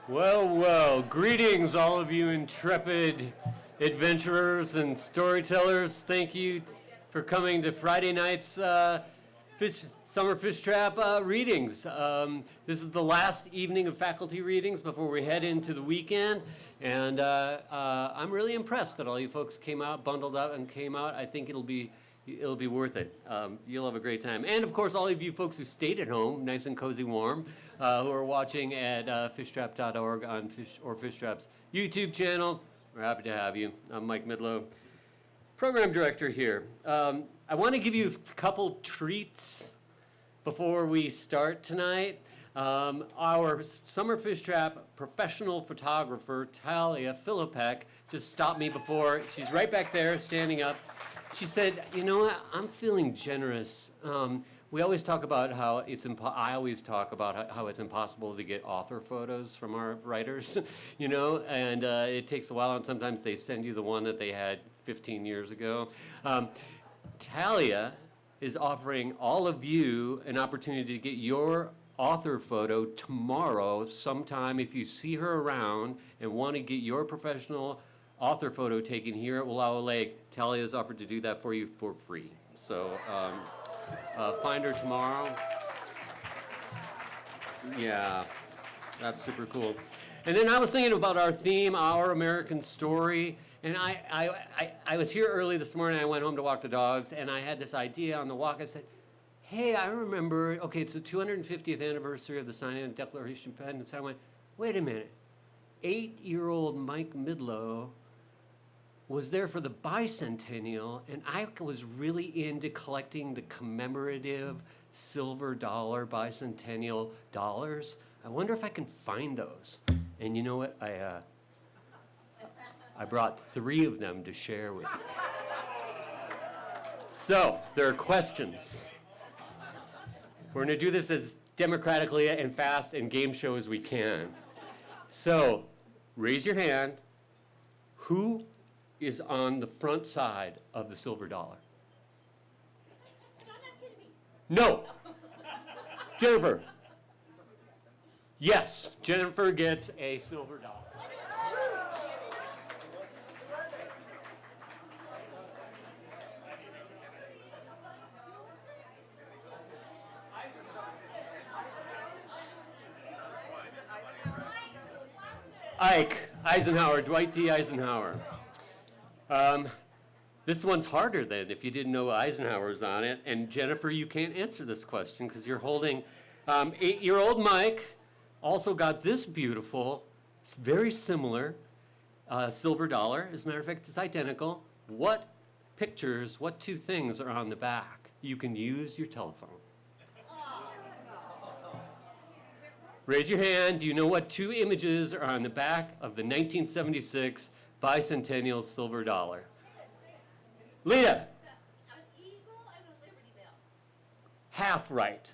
Well, well, greetings, all of you intrepid adventurers and storytellers. Thank you for coming to Friday night's Summer Fishtrap readings. This is the last evening of faculty readings before we head into the weekend, and I'm really impressed that all you folks came out, bundled up and came out. I think it'll be worth it. You'll have a great time. And of course, all of you folks who stayed at home, nice and cozy warm, who are watching at fishtrap.org on Fishtrap's YouTube channel, we're happy to have you. I'm Mike Midlow, program director here. I want to give you a couple treats before we start tonight. Our Summer Fishtrap professional photographer, Talia Philippek, just stopped me before. She's right back there, standing up. She said, you know what, I'm feeling generous. We always talk about how I always talk about how it's impossible to get author photos from our writers, you know, and it takes a while, and sometimes they send you the one that they had 15 years ago. Talia is offering all of you an opportunity to get your author photo tomorrow sometime. If you see her around and want to get your professional author photo taken here at Wallowa Lake, Talia has offered to do that for you for free. So find her tomorrow. Yeah, that's super cool. And then I was thinking about our theme, Our American Story, and I was here early this morning. I went home to walk the dogs, and I had this idea on the walk. I said, hey, I remember, okay, it's the 250th anniversary of the signing of the Declaration of Independence. I went, wait a minute, 8-year-old Mike Midlow was there for the bicentennial, and I was really into collecting the commemorative silver dollar bicentennial dollars. I wonder if I can find those. And you know what? I brought 3 of them to share with you. So, there are questions. We're going to do this as democratically and fast and game show as we can. So, raise your hand. Who is on the front side of the silver dollar? No. Jennifer. Yes, Jennifer gets a silver dollar. Eisenhower, Dwight D. Eisenhower. This one's harder than if you didn't know Eisenhower's on it. And Jennifer, you can't answer this question because you're holding 8-year-old Mike also got this beautiful, very similar silver dollar. As a matter of fact, it's identical. What pictures, what two things are on the back? You can use your telephone. Raise your hand. Do you know what two images are on the back of the 1976 bicentennial silver dollar? Lita. An eagle and a Liberty Bell. Half right.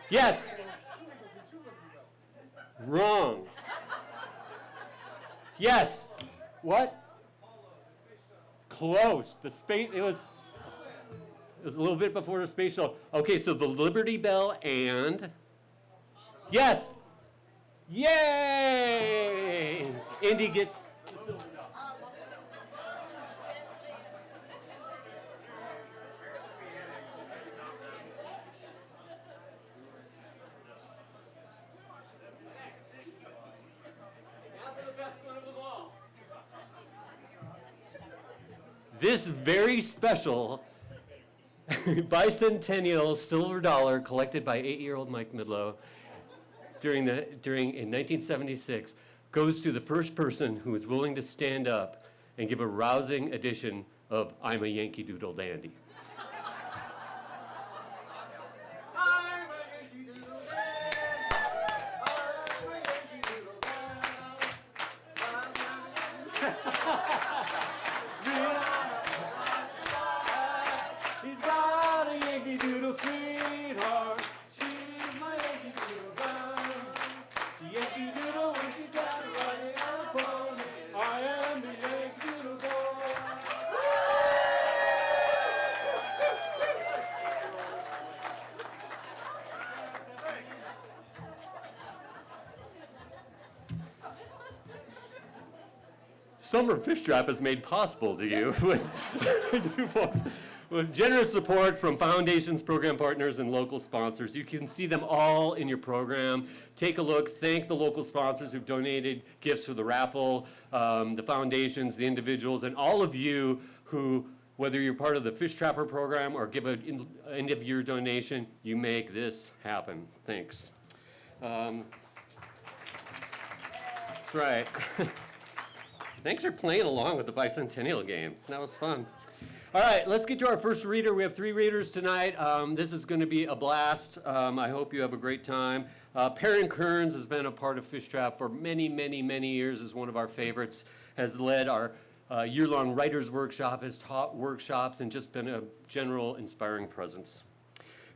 Yes. Wrong. Yes. What? Close. The space. It was a little bit before the space shuttle. Okay, so the Liberty Bell and yes. Yay! Indy gets the silver dollar. This very special bicentennial silver dollar collected by 8-year-old Mike Midlow in 1976 goes to the first person who is willing to stand up and give a rousing edition of "I'm a Yankee Doodle Dandy." Summer Fishtrap is made possible to you with generous support from foundations, program partners, and local sponsors. You can see them all in your program. Take a look. Thank the local sponsors who've donated gifts for the raffle, the foundations, the individuals, and all of you who, whether you're part of the Fish Trapper program or give an end-of-year donation, you make this happen. Thanks. That's right. Thanks for playing along with the bicentennial game. That was fun. All right, let's get to our first reader. We have 3 readers tonight. This is going to be a blast. I hope you have a great time. Perrin Kerns has been a part of Fish Trap for many, many, many years, is one of our favorites, has led our year-long writers workshop, has taught workshops, and just been a general inspiring presence.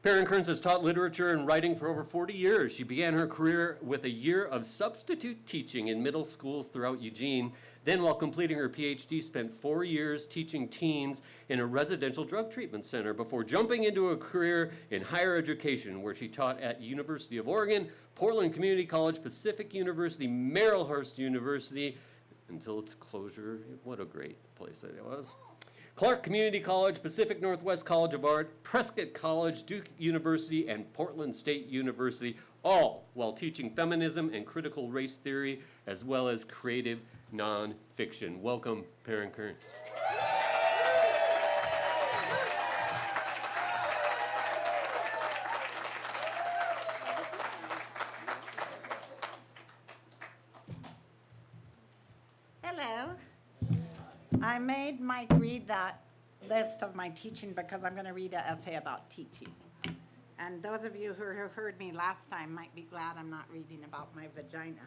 Perrin Kerns has taught literature and writing for over 40 years. She began her career with a year of substitute teaching in middle schools throughout Eugene. Then, while completing her PhD, spent 4 years teaching teens in a residential drug treatment center before jumping into a career in higher education, where she taught at University of Oregon, Portland Community College, Pacific University, Marylhurst University, until its closure. What a great place that it was. Clark Community College, Pacific Northwest College of Art, Prescott College, Duke University, and Portland State University, all while teaching feminism and critical race theory, as well as creative nonfiction. Welcome, Perrin Kerns. Hello. I made Mike read that list of my teaching because I'm going to read an essay about teaching. And those of you who heard me last time might be glad I'm not reading about my vagina.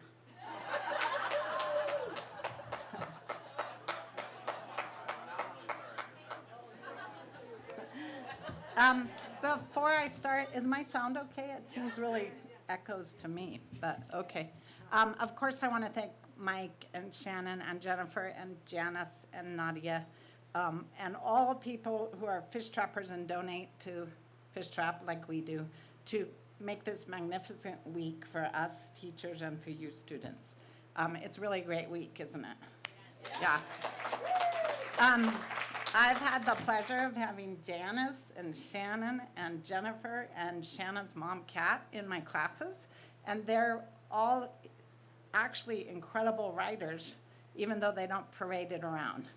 Before I start, is my sound okay? It seems really echoes to me, but okay. Of course, I want to thank Mike and Shannon and Jennifer and Janice and Nadia and all people who are fish trappers and donate to Fish Trap like we do to make this magnificent week for us teachers and for you students. It's really a great week, isn't it? Yeah. I've had the pleasure of having Janice and Shannon and Jennifer and Shannon's mom, Kat, in my classes, and they're all actually incredible writers, even though they don't parade it around.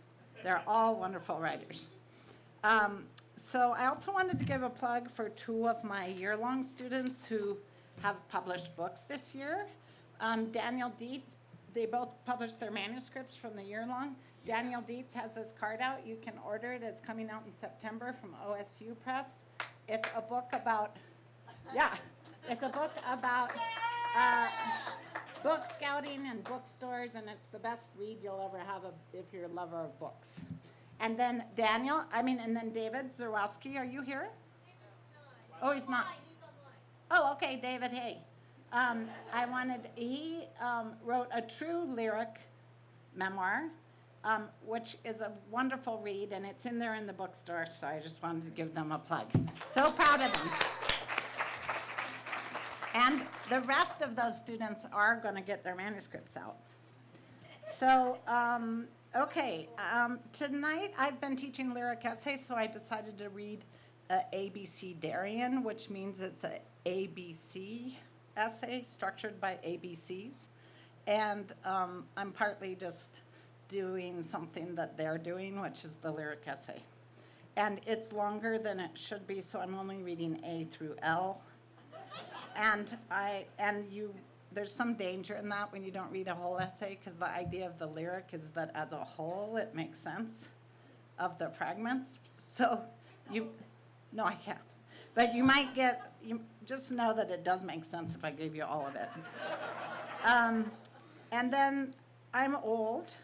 They're all wonderful writers. So I also wanted to give a plug for two of my year-long students who have published books this year. Daniel Dietz, they both published their manuscripts from the year-long. Daniel Dietz has this card out. You can order it. It's coming out in September from OSU Press. It's a book about, it's a book about book scouting and bookstores, and it's the best read you'll ever have if you're a lover of books. And then David Zerwowski, are you here? Oh, he's not. Oh, okay, David, hey. He wrote a true lyric memoir, which is a wonderful read, and it's in there in the bookstore, so I just wanted to give them a plug. So proud of them. And the rest of those students are going to get their manuscripts out. So, tonight I've been teaching lyric essays, so I decided to read ABC Darien, which means it's an ABC essay structured by ABCs. And I'm partly just doing something that they're doing, which is the lyric essay. And it's longer than it should be, so I'm only reading A through L. And there's some danger in that when you don't read a whole essay, because the idea of the lyric is that as a whole, it makes sense of the fragments. So no, I can't. But you just know that it does make sense if I gave you all of it. And then I'm old,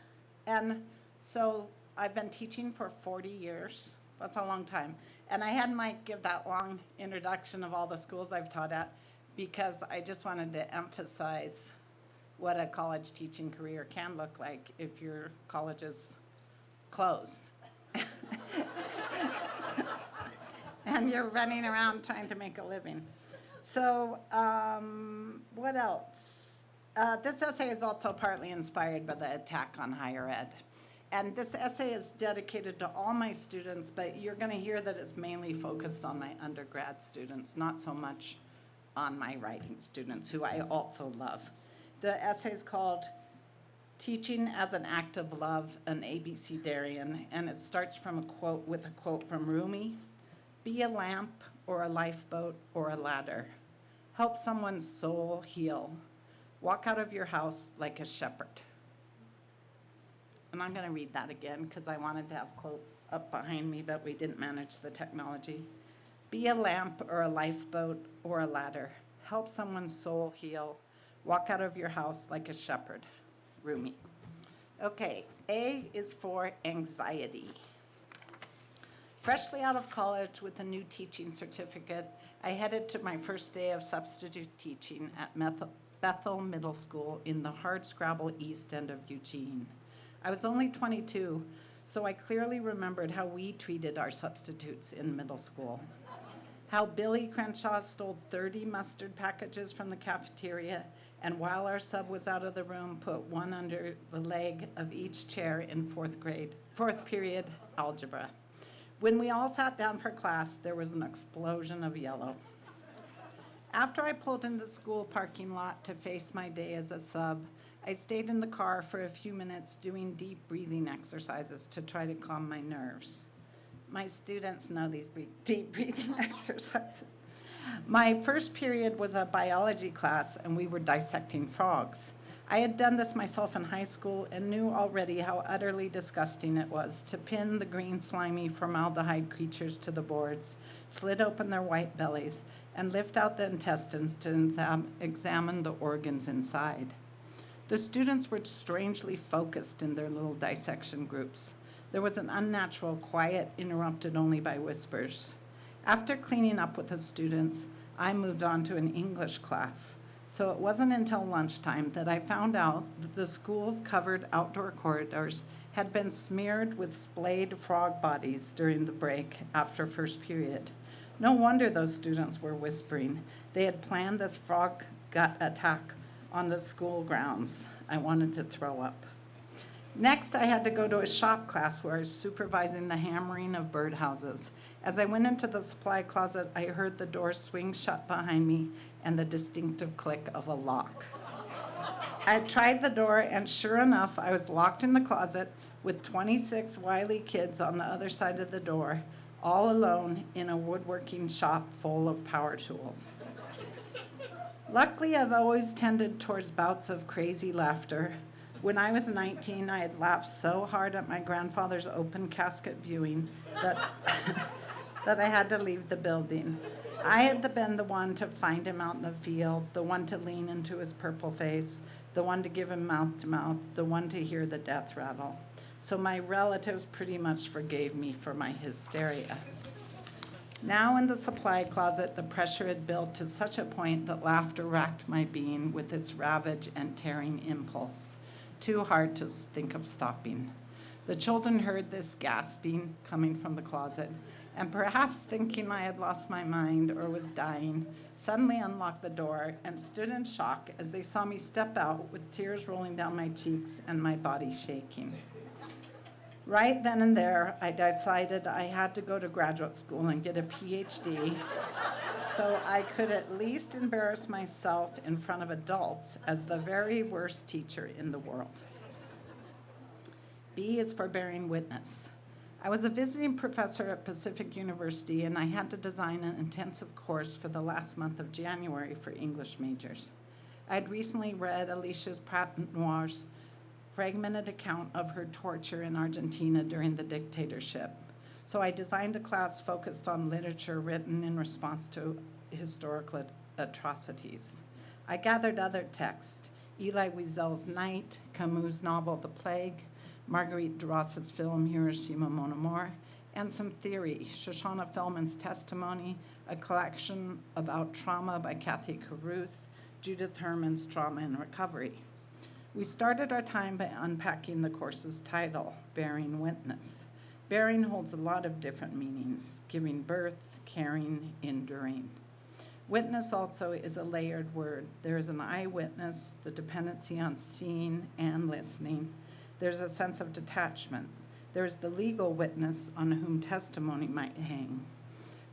and so I've been teaching for 40 years. That's a long time. And I had Mike give that long introduction of all the schools I've taught at, because I just wanted to emphasize what a college teaching career can look like if your colleges close. And you're running around trying to make a living. So what else? This essay is also partly inspired by the attack on higher ed. And this essay is dedicated to all my students, but you're going to hear that it's mainly focused on my undergrad students, not so much on my writing students, who I also love. The essay is called Teaching as an Act of Love, an ABC Darien, and it starts with a quote from Rumi. Be a lamp or a lifeboat or a ladder. Help someone's soul heal. Walk out of your house like a shepherd. And I'm going to read that again because I wanted to have quotes up behind me, but we didn't manage the technology. Be a lamp or a lifeboat or a ladder. Help someone's soul heal. Walk out of your house like a shepherd. Rumi. Okay, A is for anxiety. Freshly out of college with a new teaching certificate, I headed to my first day of substitute teaching at Bethel Middle School in the hardscrabble east end of Eugene. I was only 22, so I clearly remembered how we treated our substitutes in middle school. How Billy Crenshaw stole 30 mustard packages from the cafeteria, and while our sub was out of the room, put one under the leg of each chair in fourth period algebra. When we all sat down for class, there was an explosion of yellow. After I pulled into the school parking lot to face my day as a sub, I stayed in the car for a few minutes doing deep breathing exercises to try to calm my nerves. My students know these deep breathing exercises. My first period was a biology class, and we were dissecting frogs. I had done this myself in high school and knew already how utterly disgusting it was to pin the green, slimy, formaldehyde creatures to the boards, slit open their white bellies, and lift out the intestines to examine the organs inside. The students were strangely focused in their little dissection groups. There was an unnatural quiet interrupted only by whispers. After cleaning up with the students, I moved on to an English class. So it wasn't until lunchtime that I found out that the school's covered outdoor corridors had been smeared with splayed frog bodies during the break after first period. No wonder those students were whispering. They had planned this frog gut attack on the school grounds. I wanted to throw up. Next, I had to go to a shop class where I was supervising the hammering of birdhouses. As I went into the supply closet, I heard the door swing shut behind me and the distinctive click of a lock. I tried the door, and sure enough, I was locked in the closet with 26 wily kids on the other side of the door, all alone in a woodworking shop full of power tools. Luckily, I've always tended towards bouts of crazy laughter. When I was 19, I had laughed so hard at my grandfather's open casket viewing that, that I had to leave the building. I had been the one to find him out in the field, the one to lean into his purple face, the one to give him mouth to mouth, the one to hear the death rattle. So my relatives pretty much forgave me for my hysteria. Now in the supply closet, the pressure had built to such a point that laughter racked my being with its ravage and tearing impulse. Too hard to think of stopping. The children heard this gasping coming from the closet, and perhaps thinking I had lost my mind or was dying, suddenly unlocked the door and stood in shock as they saw me step out with tears rolling down my cheeks and my body shaking. Right then and there, I decided I had to go to graduate school and get a PhD so I could at least embarrass myself in front of adults as the very worst teacher in the world. B is for bearing witness. I was a visiting professor at Pacific University, and I had to design an intensive course for the last month of January for English majors. I had recently read Alicia's Pratt-Noir's fragmented account of her torture in Argentina during the dictatorship. So I designed a class focused on literature written in response to historical atrocities. I gathered other texts, Elie Wiesel's Night, Camus' novel The Plague, Marguerite Duras' film Hiroshima Mon Amour, and some theory, Shoshana Feldman's Testimony, a collection about trauma by Kathy Caruth, Judith Herman's Trauma and Recovery. We started our time by unpacking the course's title, Bearing Witness. Bearing holds a lot of different meanings, giving birth, caring, enduring. Witness also is a layered word. There is an eyewitness, the dependency on seeing and listening. There's a sense of detachment. There's the legal witness on whom testimony might hang.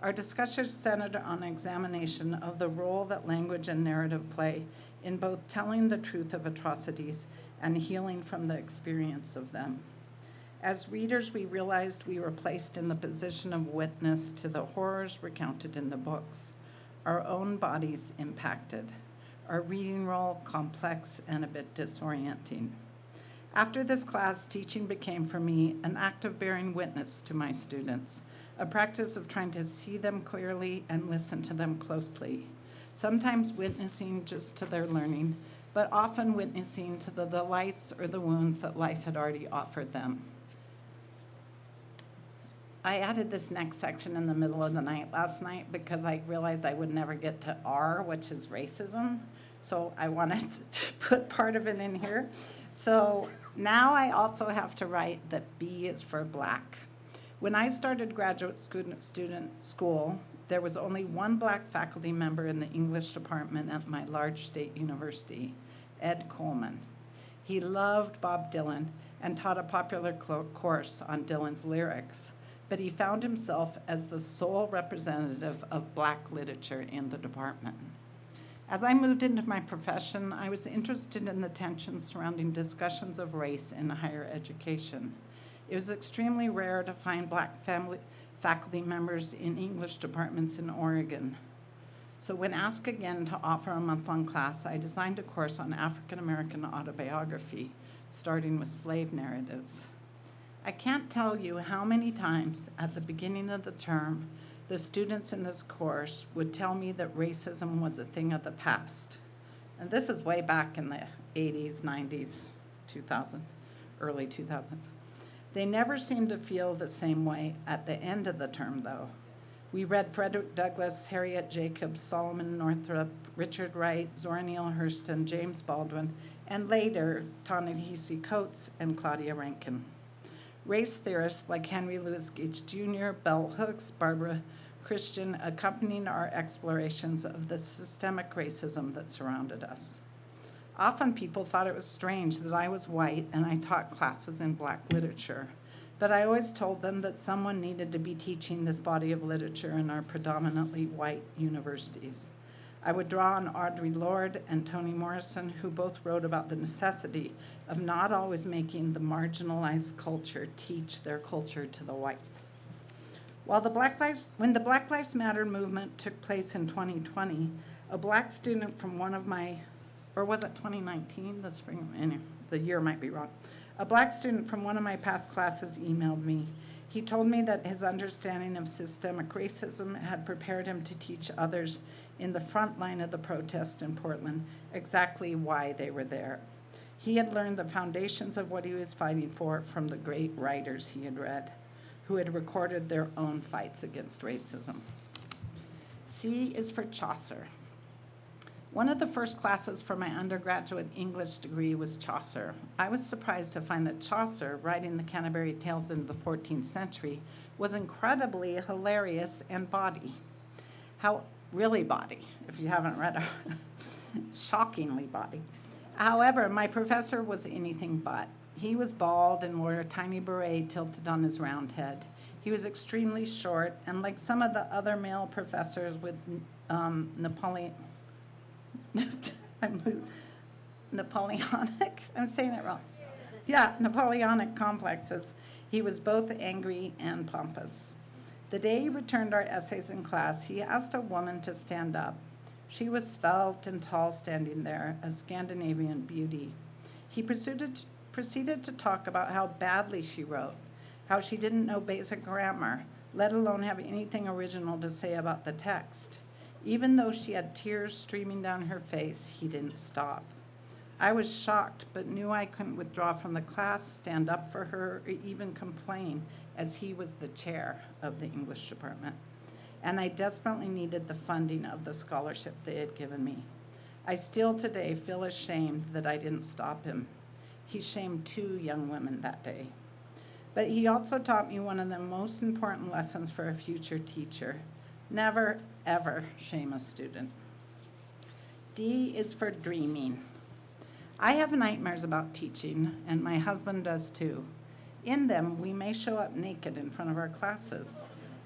Our discussion centered on examination of the role that language and narrative play in both telling the truth of atrocities and healing from the experience of them. As readers, we realized we were placed in the position of witness to the horrors recounted in the books, our own bodies impacted, our reading role complex and a bit disorienting. After this class, teaching became for me an act of bearing witness to my students, a practice of trying to see them clearly and listen to them closely, sometimes witnessing just to their learning, but often witnessing to the delights or the wounds that life had already offered them. I added this next section in the middle of the night last night because I realized I would never get to R, which is racism, so I wanted to put part of it in here. So now I also have to write that B is for Black. When I started graduate student school, there was only one Black faculty member in the English department at my large state university, Ed Coleman. He loved Bob Dylan and taught a popular course on Dylan's lyrics, but he found himself as the sole representative of Black literature in the department. As I moved into my profession, I was interested in the tensions surrounding discussions of race in higher education. It was extremely rare to find Black faculty members in English departments in Oregon. So when asked again to offer a month-long class, I designed a course on African American autobiography, starting with slave narratives. I can't tell you how many times at the beginning of the term, the students in this course would tell me that racism was a thing of the past. And this is way back in the 80s, 90s, 2000s, early 2000s. They never seemed to feel the same way at the end of the term, though. We read Frederick Douglass, Harriet Jacobs, Solomon Northup, Richard Wright, Zora Neale Hurston, James Baldwin, and later, Ta-Nehisi Coates and Claudia Rankine. Race theorists like Henry Louis Gates Jr., Bell Hooks, Barbara Christian accompanied our explorations of the systemic racism that surrounded us. Often people thought it was strange that I was white and I taught classes in Black literature, but I always told them that someone needed to be teaching this body of literature in our predominantly white universities. I would draw on Audre Lorde and Toni Morrison, who both wrote about the necessity of not always making the marginalized culture teach their culture to the whites. When the Black Lives Matter movement took place in 2020, a black student from one of my, or was it 2019, the spring, anyway, the year might be wrong. A black student from one of my past classes emailed me. He told me that his understanding of systemic racism had prepared him to teach others in the front line of the protest in Portland exactly why they were there. He had learned the foundations of what he was fighting for from the great writers he had read, who had recorded their own fights against racism. C is for Chaucer. One of the first classes for my undergraduate English degree was Chaucer. I was surprised to find that Chaucer, writing the Canterbury Tales in the 14th century, was incredibly hilarious and bawdy. Really bawdy, if you haven't read it. Shockingly bawdy. However, my professor was anything but. He was bald and wore a tiny beret tilted on his round head. He was extremely short, and like some of the other male professors with Napoleonic, I'm saying it wrong. Yeah, Napoleonic complexes. He was both angry and pompous. The day he returned our essays in class, he asked a woman to stand up. She was svelte and tall standing there, a Scandinavian beauty. He proceeded to talk about how badly she wrote, how she didn't know basic grammar, let alone have anything original to say about the text. Even though she had tears streaming down her face, he didn't stop. I was shocked, but knew I couldn't withdraw from the class, stand up for her, or even complain, as he was the chair of the English department. And I desperately needed the funding of the scholarship they had given me. I still today feel ashamed that I didn't stop him. He shamed 2 young women that day. But he also taught me one of the most important lessons for a future teacher. Never, ever shame a student. D is for dreaming. I have nightmares about teaching, and my husband does too. In them, we may show up naked in front of our classes,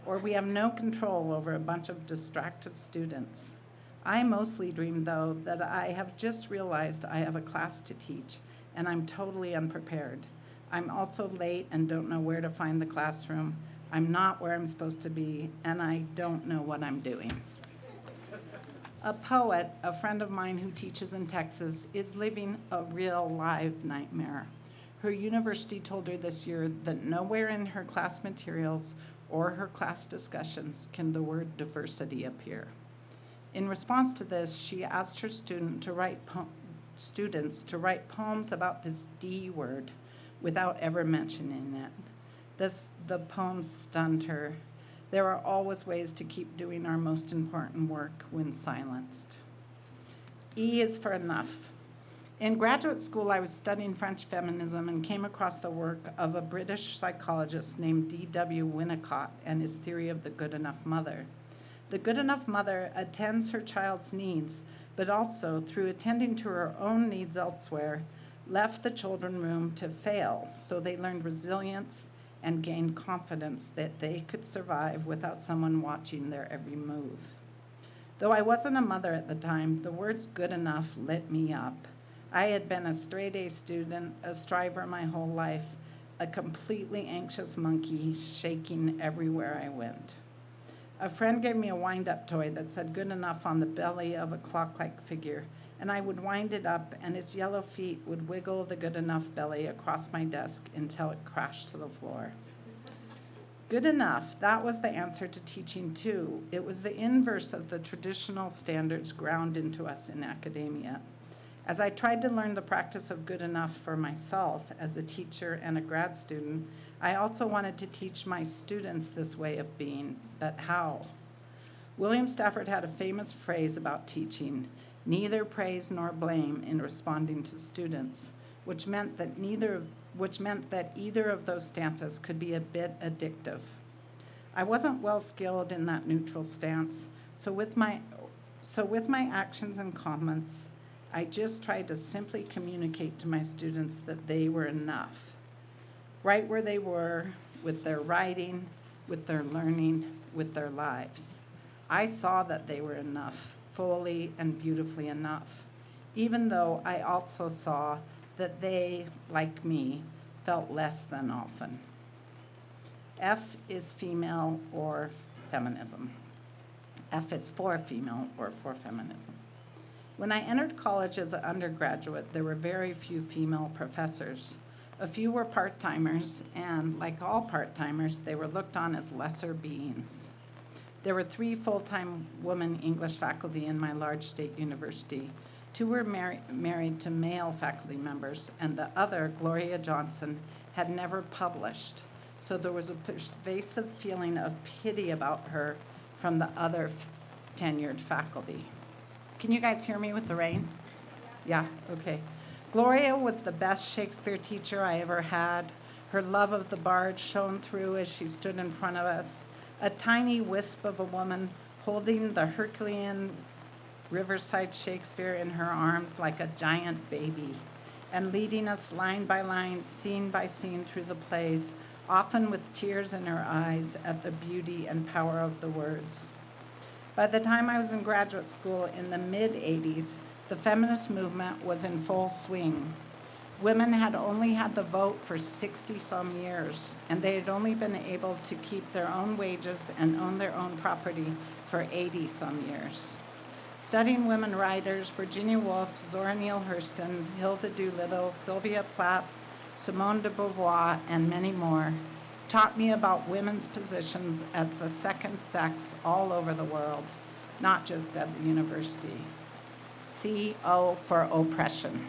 or we have no control over a bunch of distracted students. I mostly dream, though, that I have just realized I have a class to teach, and I'm totally unprepared. I'm also late and don't know where to find the classroom. I'm not where I'm supposed to be, and I don't know what I'm doing. A poet, a friend of mine who teaches in Texas, is living a real live nightmare. Her university told her this year that nowhere in her class materials or her class discussions can the word diversity appear. In response to this, she asked her students to write poems about this D word without ever mentioning it. The poems stunned her. There are always ways to keep doing our most important work when silenced. E is for enough. In graduate school, I was studying French feminism and came across the work of a British psychologist named D.W. Winnicott and his theory of the good enough mother. The good enough mother attends her child's needs, but also, through attending to her own needs elsewhere, left the children room to fail, so they learned resilience and gained confidence that they could survive without someone watching their every move. Though I wasn't a mother at the time, the words good enough lit me up. I had been a straight-A student, a striver my whole life, a completely anxious monkey shaking everywhere I went. A friend gave me a wind-up toy that said good enough on the belly of a clock-like figure, and I would wind it up, and its yellow feet would wiggle the good enough belly across my desk until it crashed to the floor. Good enough, that was the answer to teaching too. It was the inverse of the traditional standards ground into us in academia. As I tried to learn the practice of good enough for myself as a teacher and a grad student, I also wanted to teach my students this way of being, but how? William Stafford had a famous phrase about teaching, neither praise nor blame in responding to students, which meant that either of those stances could be a bit addictive. I wasn't well skilled in that neutral stance, so with my actions and comments, I just tried to simply communicate to my students that they were enough, right where they were, with their writing, with their learning, with their lives. I saw that they were enough, fully and beautifully enough, even though I also saw that they, like me, felt less than often. F is female or feminism. F is for female or for feminism. When I entered college as an undergraduate, there were very few female professors. A few were part-timers, and like all part-timers, they were looked on as lesser beings. There were 3 full-time women English faculty in my large state university. 2 were married to male faculty members, and the other, Gloria Johnson, had never published. So there was a pervasive feeling of pity about her from the other tenured faculty. Can you guys hear me with the rain? Yeah, okay. Gloria was the best Shakespeare teacher I ever had. Her love of the bard shone through as she stood in front of us, a tiny wisp of a woman holding the Herculean Riverside Shakespeare in her arms like a giant baby, and leading us line by line, scene by scene through the plays, often with tears in her eyes at the beauty and power of the words. By the time I was in graduate school in the mid-'80s, the feminist movement was in full swing. Women had only had the vote for 60-some years, and they had only been able to keep their own wages and own their own property for 80-some years. Studying women writers, Virginia Woolf, Zora Neale Hurston, Hilda Doolittle, Sylvia Plath, Simone de Beauvoir, and many more, taught me about women's positions as the second sex all over the world, not just at the university. C, O for oppression.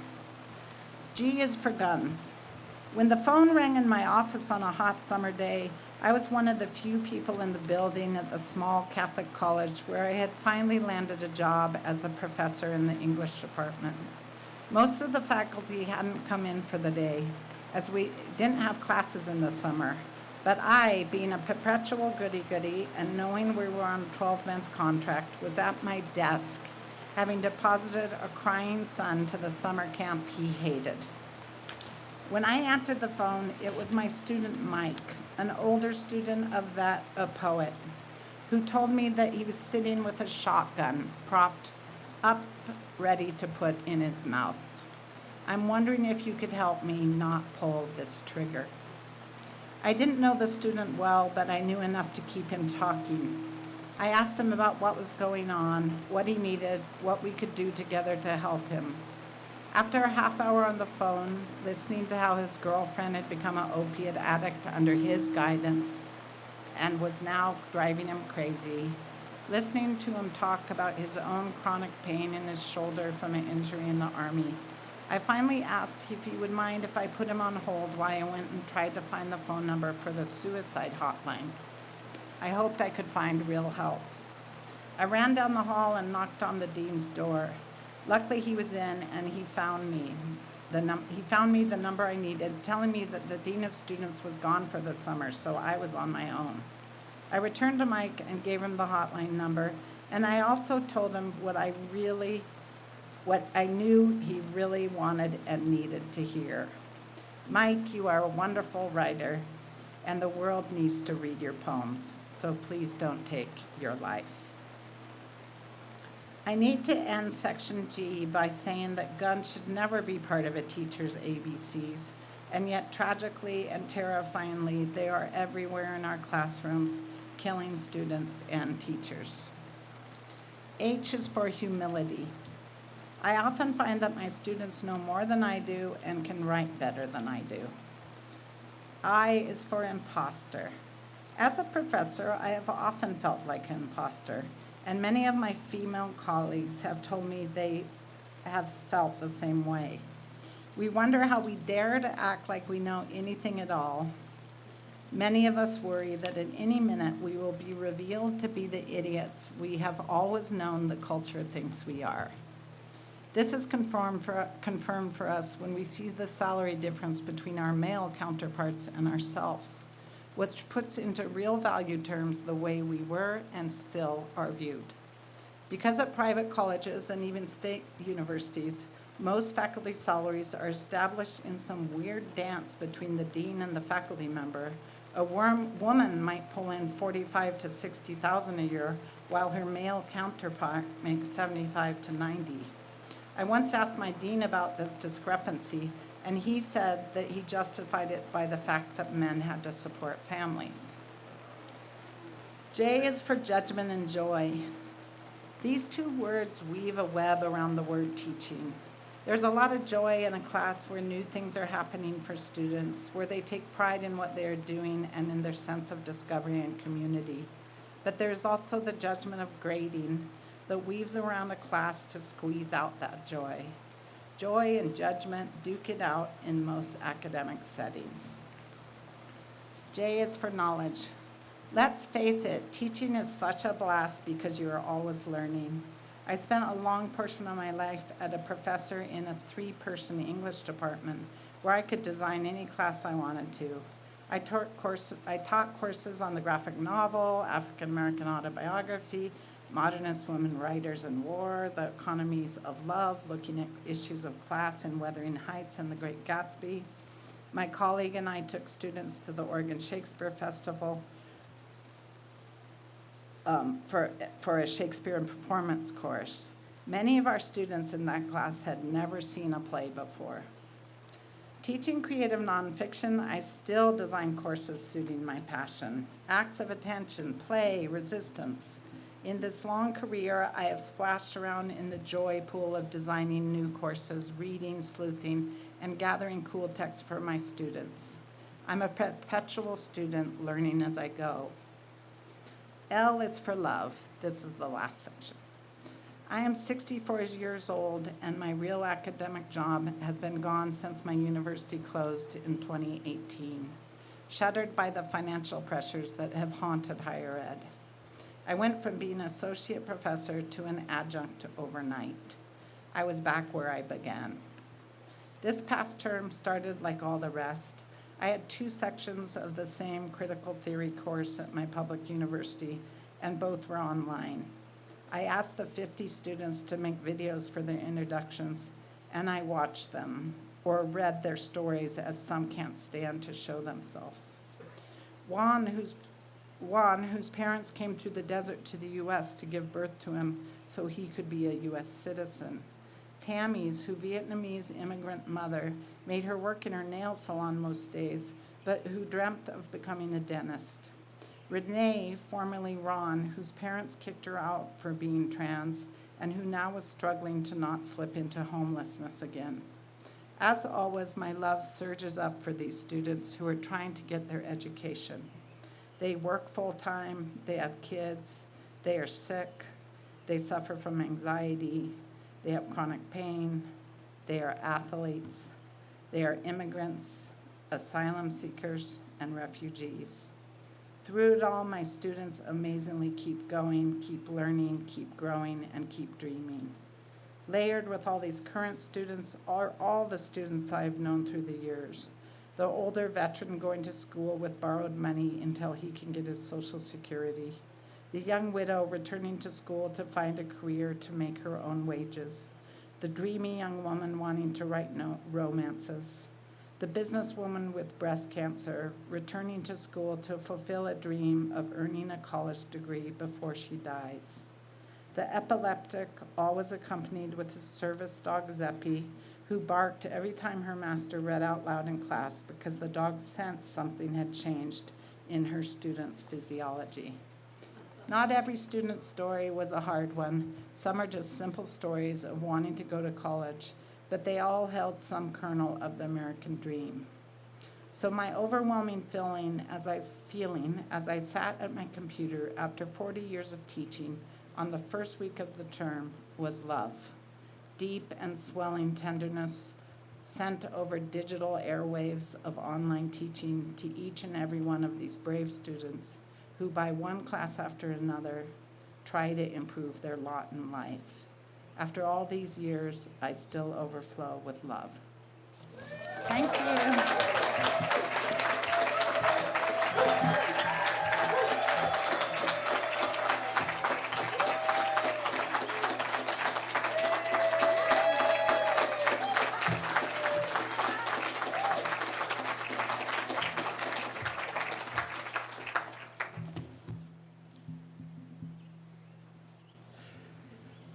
G is for guns. When the phone rang in my office on a hot summer day, I was one of the few people in the building at the small Catholic college where I had finally landed a job as a professor in the English department. Most of the faculty hadn't come in for the day, as we didn't have classes in the summer. But I, being a perpetual goody-goody and knowing we were on a 12-month contract, was at my desk, having deposited a crying son to the summer camp he hated. When I answered the phone, it was my student Mike, an older student, a vet, a poet, who told me that he was sitting with a shotgun propped up, ready to put in his mouth. I'm wondering if you could help me not pull this trigger. I didn't know the student well, but I knew enough to keep him talking. I asked him about what was going on, what he needed, what we could do together to help him. After a half hour on the phone, listening to how his girlfriend had become an opiate addict under his guidance and was now driving him crazy, listening to him talk about his own chronic pain in his shoulder from an injury in the Army, I finally asked if he would mind if I put him on hold while I went and tried to find the phone number for the suicide hotline. I hoped I could find real help. I ran down the hall and knocked on the dean's door. Luckily, he was in, and he found me. He found me the number I needed, telling me that the dean of students was gone for the summer, so I was on my own. I returned to Mike and gave him the hotline number, and I also told him what I knew he really wanted and needed to hear. Mike, you are a wonderful writer, and the world needs to read your poems, so please don't take your life. I need to end section G by saying that guns should never be part of a teacher's ABCs, and yet tragically and terrifyingly, they are everywhere in our classrooms, killing students and teachers. H is for humility. I often find that my students know more than I do and can write better than I do. I is for imposter. As a professor, I have often felt like an imposter, and many of my female colleagues have told me they have felt the same way. We wonder how we dare to act like we know anything at all. Many of us worry that at any minute we will be revealed to be the idiots we have always known the culture thinks we are. This is confirmed for us when we see the salary difference between our male counterparts and ourselves, which puts into real value terms the way we were and still are viewed. Because at private colleges and even state universities, most faculty salaries are established in some weird dance between the dean and the faculty member, a woman might pull in $45,000 to $60,000 a year, while her male counterpart makes $75,000 to $90,000. I once asked my dean about this discrepancy, and he said that he justified it by the fact that men had to support families. J is for judgment and joy. These two words weave a web around the word teaching. There's a lot of joy in a class where new things are happening for students, where they take pride in what they are doing and in their sense of discovery and community. But there's also the judgment of grading that weaves around a class to squeeze out that joy. Joy and judgment duke it out in most academic settings. J is for knowledge. Let's face it, teaching is such a blast because you are always learning. I spent a long portion of my life as a professor in a 3-person English department where I could design any class I wanted to. I taught courses on the graphic novel, African American autobiography, modernist women writers in war, the economies of love, looking at issues of class in Wuthering Heights and The Great Gatsby. My colleague and I took students to the Oregon Shakespeare Festival for a Shakespeare and performance course. Many of our students in that class had never seen a play before. Teaching creative nonfiction, I still design courses suiting my passion. Acts of attention, play, resistance. In this long career, I have splashed around in the joy pool of designing new courses, reading, sleuthing, and gathering cool texts for my students. I'm a perpetual student learning as I go. L is for love. This is the last section. I am 64 years old, and my real academic job has been gone since my university closed in 2018, shattered by the financial pressures that have haunted higher ed. I went from being an associate professor to an adjunct overnight. I was back where I began. This past term started like all the rest. I had 2 sections of the same critical theory course at my public university, and both were online. I asked the 50 students to make videos for their introductions, and I watched them, or read their stories, as some can't stand to show themselves. Juan, whose parents came through the desert to the U.S. to give birth to him so he could be a U.S. citizen. Tammy's, whose Vietnamese immigrant mother made her work in her nail salon most days, but who dreamt of becoming a dentist. Renee, formerly Ron, whose parents kicked her out for being trans, and who now was struggling to not slip into homelessness again. As always, my love surges up for these students who are trying to get their education. They work full-time, they have kids, they are sick, they suffer from anxiety, they have chronic pain, they are athletes, they are immigrants, asylum seekers, and refugees. Through it all, my students amazingly keep going, keep learning, keep growing, and keep dreaming. Layered with all these current students are all the students I've known through the years. The older veteran going to school with borrowed money until he can get his Social Security. The young widow returning to school to find a career to make her own wages. The dreamy young woman wanting to write romances. The businesswoman with breast cancer returning to school to fulfill a dream of earning a college degree before she dies. The epileptic, always accompanied with his service dog Zeppy, who barked every time her master read out loud in class because the dog sensed something had changed in her student's physiology. Not every student's story was a hard one. Some are just simple stories of wanting to go to college, but they all held some kernel of the American dream. So my overwhelming feeling as I sat at my computer after 40 years of teaching on the first week of the term was love. Deep and swelling tenderness sent over digital airwaves of online teaching to each and every one of these brave students who, by one class after another, try to improve their lot in life. After all these years, I still overflow with love. Thank you.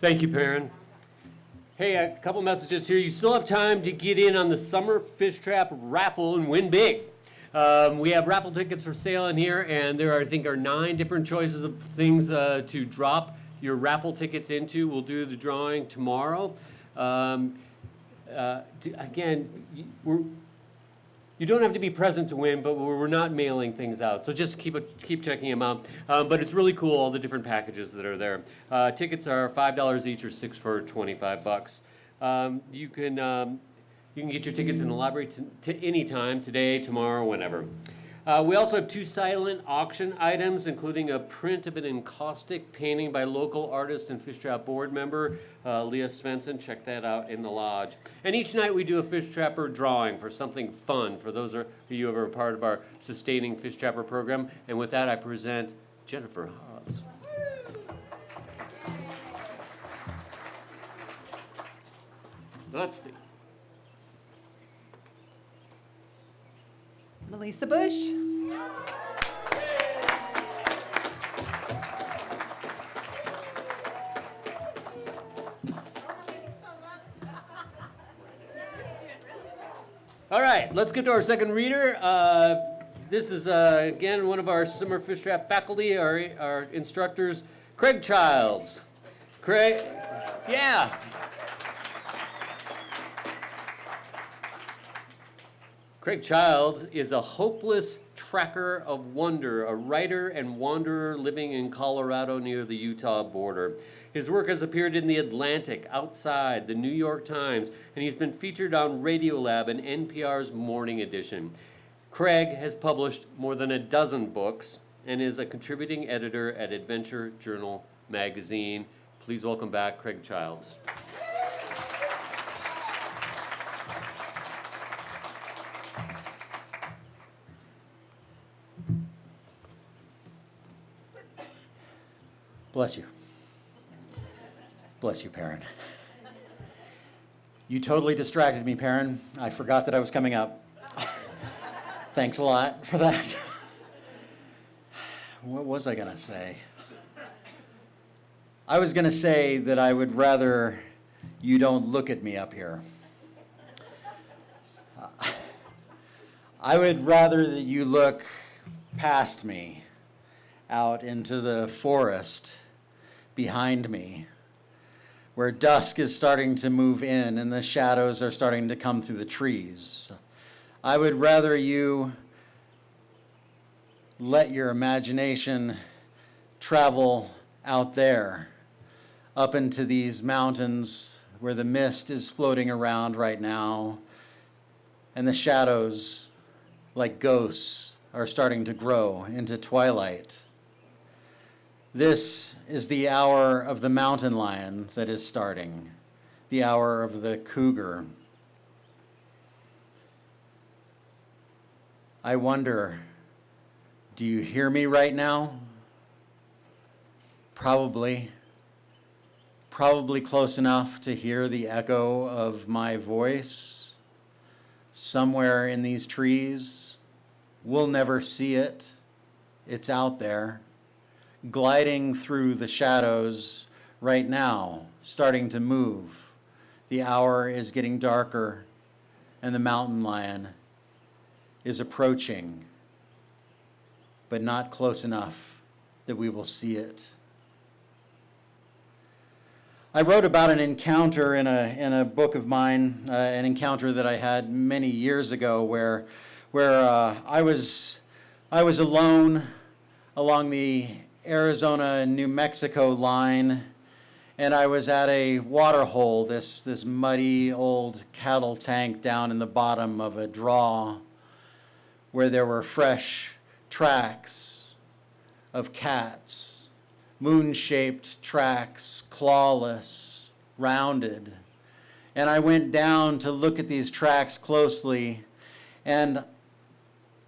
Thank you, Perrin. Hey, a couple messages here. You still have time to get in on the Summer Fishtrap raffle and win big. We have raffle tickets for sale in here, and there are, I think, 9 different choices of things to drop your raffle tickets into. We'll do the drawing tomorrow. Again, you don't have to be present to win, but we're not mailing things out, so just keep checking them out. But it's really cool, all the different packages that are there. Tickets are $5 each, or 6 for $25. You can get your tickets in the library to any time, today, tomorrow, whenever. We also have 2 silent auction items, including a print of an encaustic painting by local artist and Fishtrap board member, Leah Svensson. Check that out in the lodge. And each night we do a Fish Trapper drawing for something fun, for those of you who are a part of our sustaining Fish Trapper program. And with that, I present Jennifer Hobbs. Let's see. Melissa Bush. All right, let's get to our second reader. This is, again, one of our Summer Fishtrap faculty, our instructors, Craig Childs. Craig, yeah. Craig Childs is a hopeless tracker of wonder, a writer and wanderer living in Colorado near the Utah border. His work has appeared in The Atlantic, Outside, the New York Times, and he's been featured on Radiolab and NPR's Morning Edition. Craig has published more than a dozen books and is a contributing editor at Adventure Journal magazine. Please welcome back Craig Childs. Bless you. Bless you, Perrin. You totally distracted me, Perrin. I forgot that I was coming up. Thanks a lot for that. What was I going to say? I was going to say that I would rather you don't look at me up here. I would rather that you look past me out into the forest behind me, where dusk is starting to move in and the shadows are starting to come through the trees. I would rather you let your imagination travel out there, up into these mountains where the mist is floating around right now, and the shadows, like ghosts, are starting to grow into twilight. This is the hour of the mountain lion that is starting, the hour of the cougar. I wonder, do you hear me right now? Probably close enough to hear the echo of my voice somewhere in these trees. We'll never see it. It's out there, gliding through the shadows right now, starting to move. The hour is getting darker, and the mountain lion is approaching, but not close enough that we will see it. I wrote about an encounter in a book of mine, an encounter that I had many years ago, where I was alone along the Arizona and New Mexico line, and I was at a water hole, this muddy old cattle tank down in the bottom of a draw, where there were fresh tracks of cats, moon-shaped tracks, clawless, rounded. And I went down to look at these tracks closely, and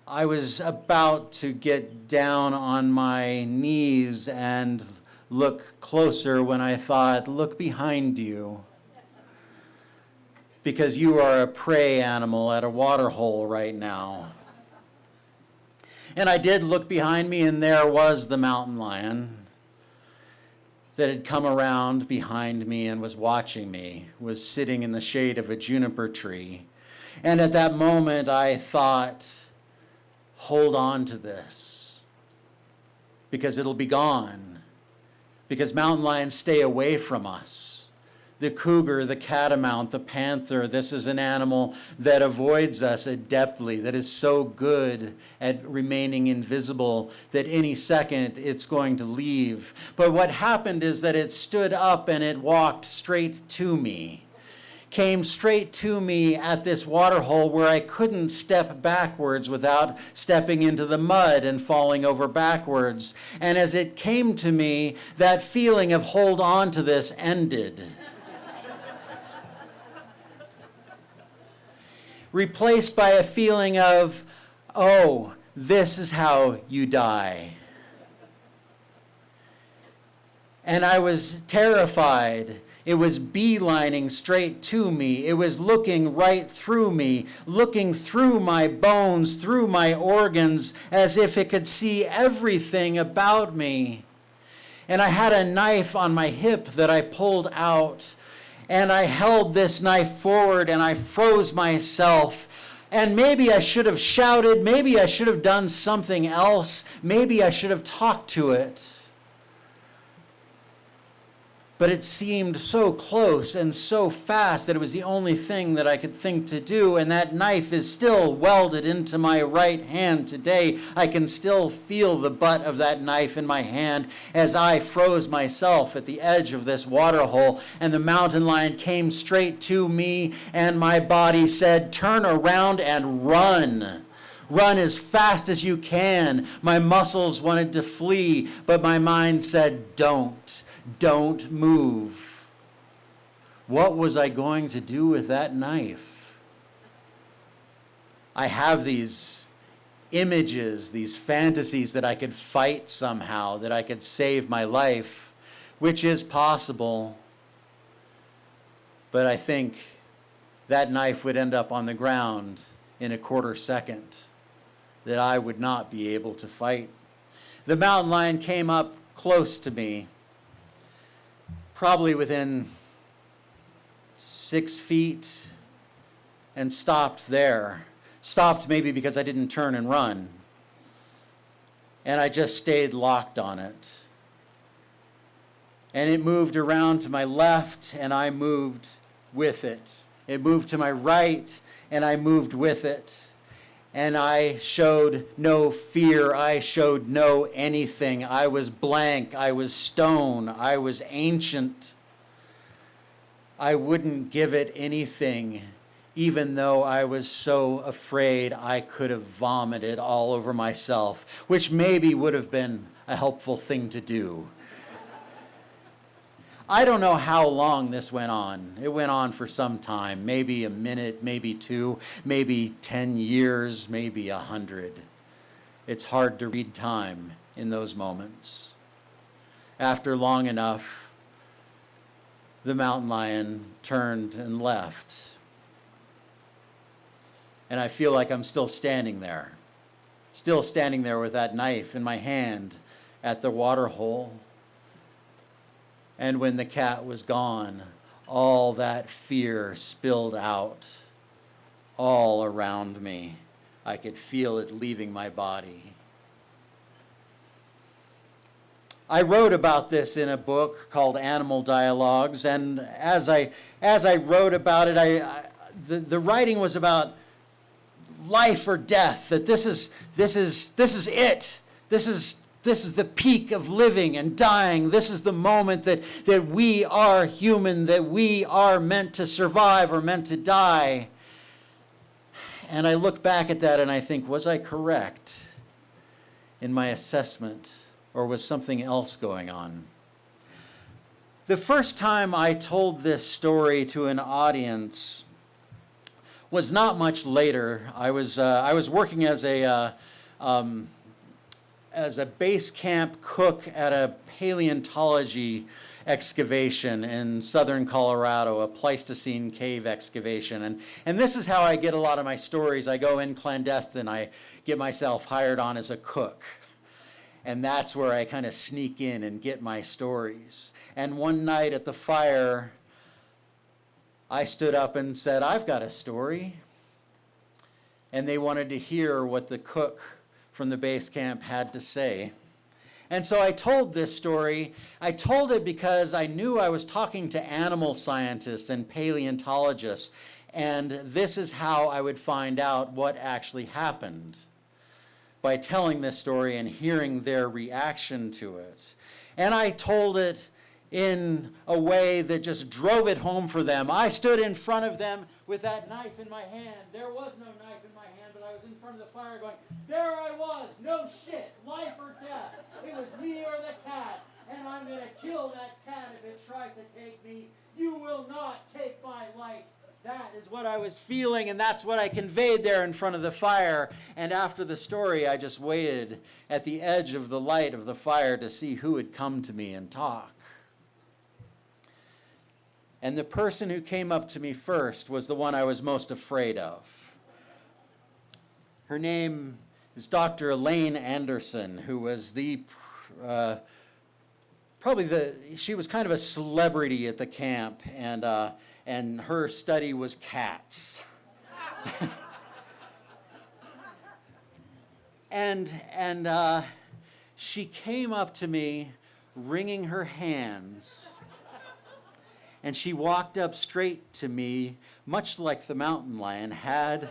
I was about to get down on my knees and look closer when I thought, look behind you, because you are a prey animal at a water hole right now. And I did look behind me, and there was the mountain lion that had come around behind me and was watching me, was sitting in the shade of a juniper tree. And at that moment, I thought, hold on to this, because it'll be gone, because mountain lions stay away from us. The cougar, the catamount, the panther, this is an animal that avoids us adeptly, that is so good at remaining invisible that any second it's going to leave. But what happened is that it stood up and it walked straight to me, came straight to me at this waterhole where I couldn't step backwards without stepping into the mud and falling over backwards. And as it came to me, that feeling of hold on to this ended. Replaced by a feeling of, oh, this is how you die. And I was terrified. It was beelining straight to me. It was looking right through me, looking through my bones, through my organs, as if it could see everything about me. And I had a knife on my hip that I pulled out. And I held this knife forward and I froze myself. And maybe I should have shouted, maybe I should have done something else, maybe I should have talked to it. But it seemed so close and so fast that it was the only thing that I could think to do. And that knife is still welded into my right hand today. I can still feel the butt of that knife in my hand as I froze myself at the edge of this waterhole. And the mountain lion came straight to me, and my body said, "Turn around and run. Run as fast as you can." My muscles wanted to flee, but my mind said, "Don't. Don't move." What was I going to do with that knife? I have these images, these fantasies that I could fight somehow, that I could save my life, which is possible. But I think that knife would end up on the ground in a quarter second, that I would not be able to fight. The mountain lion came up close to me, probably within 6 feet, and stopped there. Stopped maybe because I didn't turn and run. And I just stayed locked on it. And it moved around to my left, and I moved with it. It moved to my right, and I moved with it. And I showed no fear. I showed no anything. I was blank. I was stone. I was ancient. I wouldn't give it anything, even though I was so afraid I could have vomited all over myself, which maybe would have been a helpful thing to do. I don't know how long this went on. It went on for some time, maybe a minute, maybe 2, maybe 10 years, maybe 100. It's hard to read time in those moments. After long enough, the mountain lion turned and left. And I feel like I'm still standing there with that knife in my hand at the water hole. And when the cat was gone, all that fear spilled out all around me. I could feel it leaving my body. I wrote about this in a book called Animal Dialogues, and as I wrote about it, the writing was about life or death. That this is it. This is the peak of living and dying. This is the moment that we are human, that we are meant to survive or meant to die. And I look back at that and I think, was I correct in my assessment, or was something else going on? The first time I told this story to an audience was not much later. I was working as a base camp cook at a paleontology excavation in southern Colorado, a Pleistocene cave excavation. And this is how I get a lot of my stories. I go in clandestine. I get myself hired on as a cook. And that's where I kind of sneak in and get my stories. And one night at the fire, I stood up and said, "I've got a story." And they wanted to hear what the cook from the base camp had to say. And so I told this story. I told it because I knew I was talking to animal scientists and paleontologists, and this is how I would find out what actually happened, by telling this story and hearing their reaction to it. And I told it in a way that just drove it home for them. I stood in front of them with that knife in my hand. There was no knife in my hand, but I was in front of the fire going, there I was, no shit, life or death. It was me or the cat, and I'm going to kill that cat if it tries to take me. You will not take my life. That is what I was feeling, and that's what I conveyed there in front of the fire. And after the story, I just waited at the edge of the light of the fire to see who would come to me and talk. And the person who came up to me first was the one I was most afraid of. Her name is Dr. Elaine Anderson, who was she was kind of a celebrity at the camp, and her study was cats. and she came up to me wringing her hands, and she walked up straight to me, much like the mountain lion had,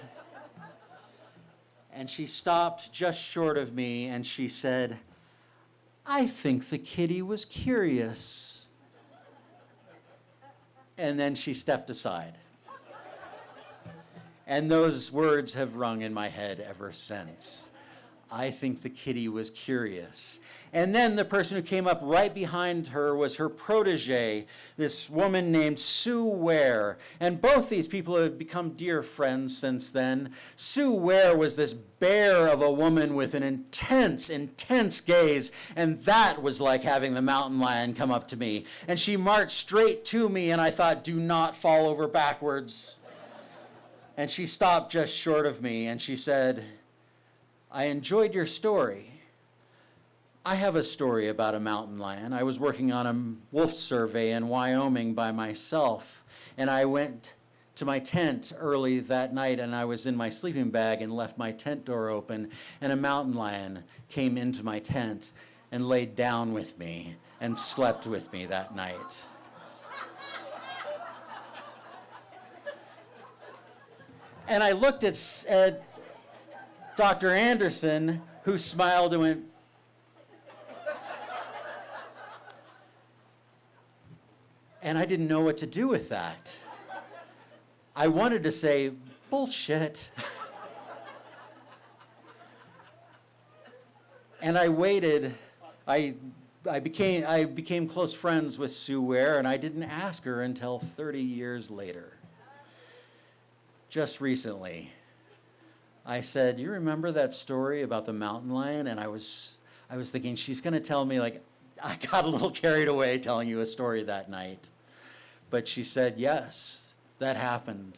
and she stopped just short of me, and she said, I think the kitty was curious. And then she stepped aside. And those words have rung in my head ever since. I think the kitty was curious. And then the person who came up right behind her was her protege, this woman named Sue Ware. And both these people have become dear friends since then. Sue Ware was this bear of a woman with an intense, intense gaze. And that was like having the mountain lion come up to me. And she marched straight to me, and I thought, do not fall over backwards. And she stopped just short of me, and she said, I enjoyed your story. I have a story about a mountain lion. I was working on a wolf survey in Wyoming by myself, and I went to my tent early that night, and I was in my sleeping bag and left my tent door open, and a mountain lion came into my tent and laid down with me and slept with me that night. And I looked at Dr. Anderson, who smiled and went, and I didn't know what to do with that. I wanted to say, bullshit. And I waited. I became close friends with Sue Ware, and I didn't ask her until 30 years later. Just recently, I said, you remember that story about the mountain lion? And I was thinking, she's going to tell me, like, I got a little carried away telling you a story that night. But she said, yes, that happened.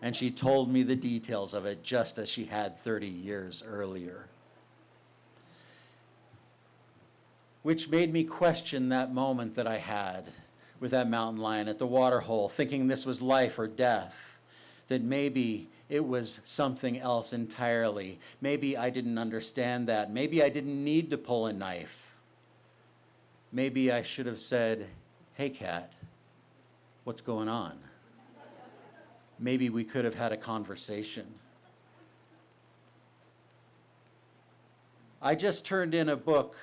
And she told me the details of it just as she had 30 years earlier. Which made me question that moment that I had with that mountain lion at the water hole, thinking this was life or death, that maybe it was something else entirely. Maybe I didn't understand that. Maybe I didn't need to pull a knife. Maybe I should have said, hey, cat, what's going on? Maybe we could have had a conversation. I just turned in a book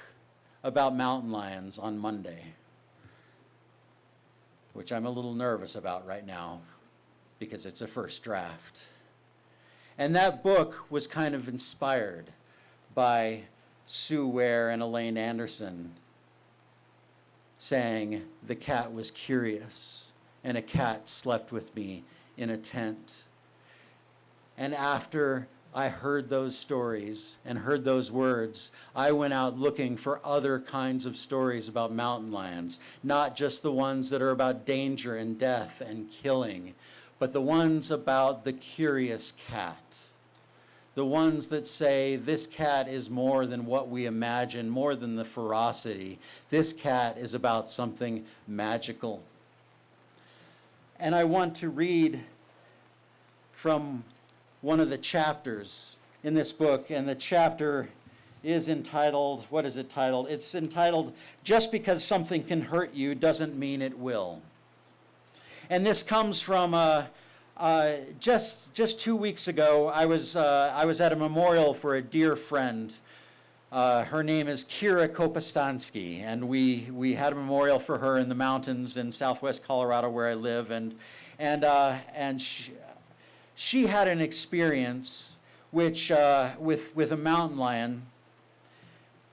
about mountain lions on Monday, which I'm a little nervous about right now because it's a first draft. And that book was kind of inspired by Sue Ware and Elaine Anderson saying the cat was curious and a cat slept with me in a tent. And after I heard those stories and heard those words, I went out looking for other kinds of stories about mountain lions, not just the ones that are about danger and death and killing, but the ones about the curious cat. The ones that say this cat is more than what we imagine, more than the ferocity. This cat is about something magical. And I want to read from one of the chapters in this book, and the chapter is entitled, what is it titled? It's entitled, Just Because Something Can Hurt You Doesn't Mean It Will. And this comes from just 2 weeks ago, I was at a memorial for a dear friend. Her name is Kira Kopostansky, and we had a memorial for her in the mountains in southwest Colorado where I live, and she had an experience which with a mountain lion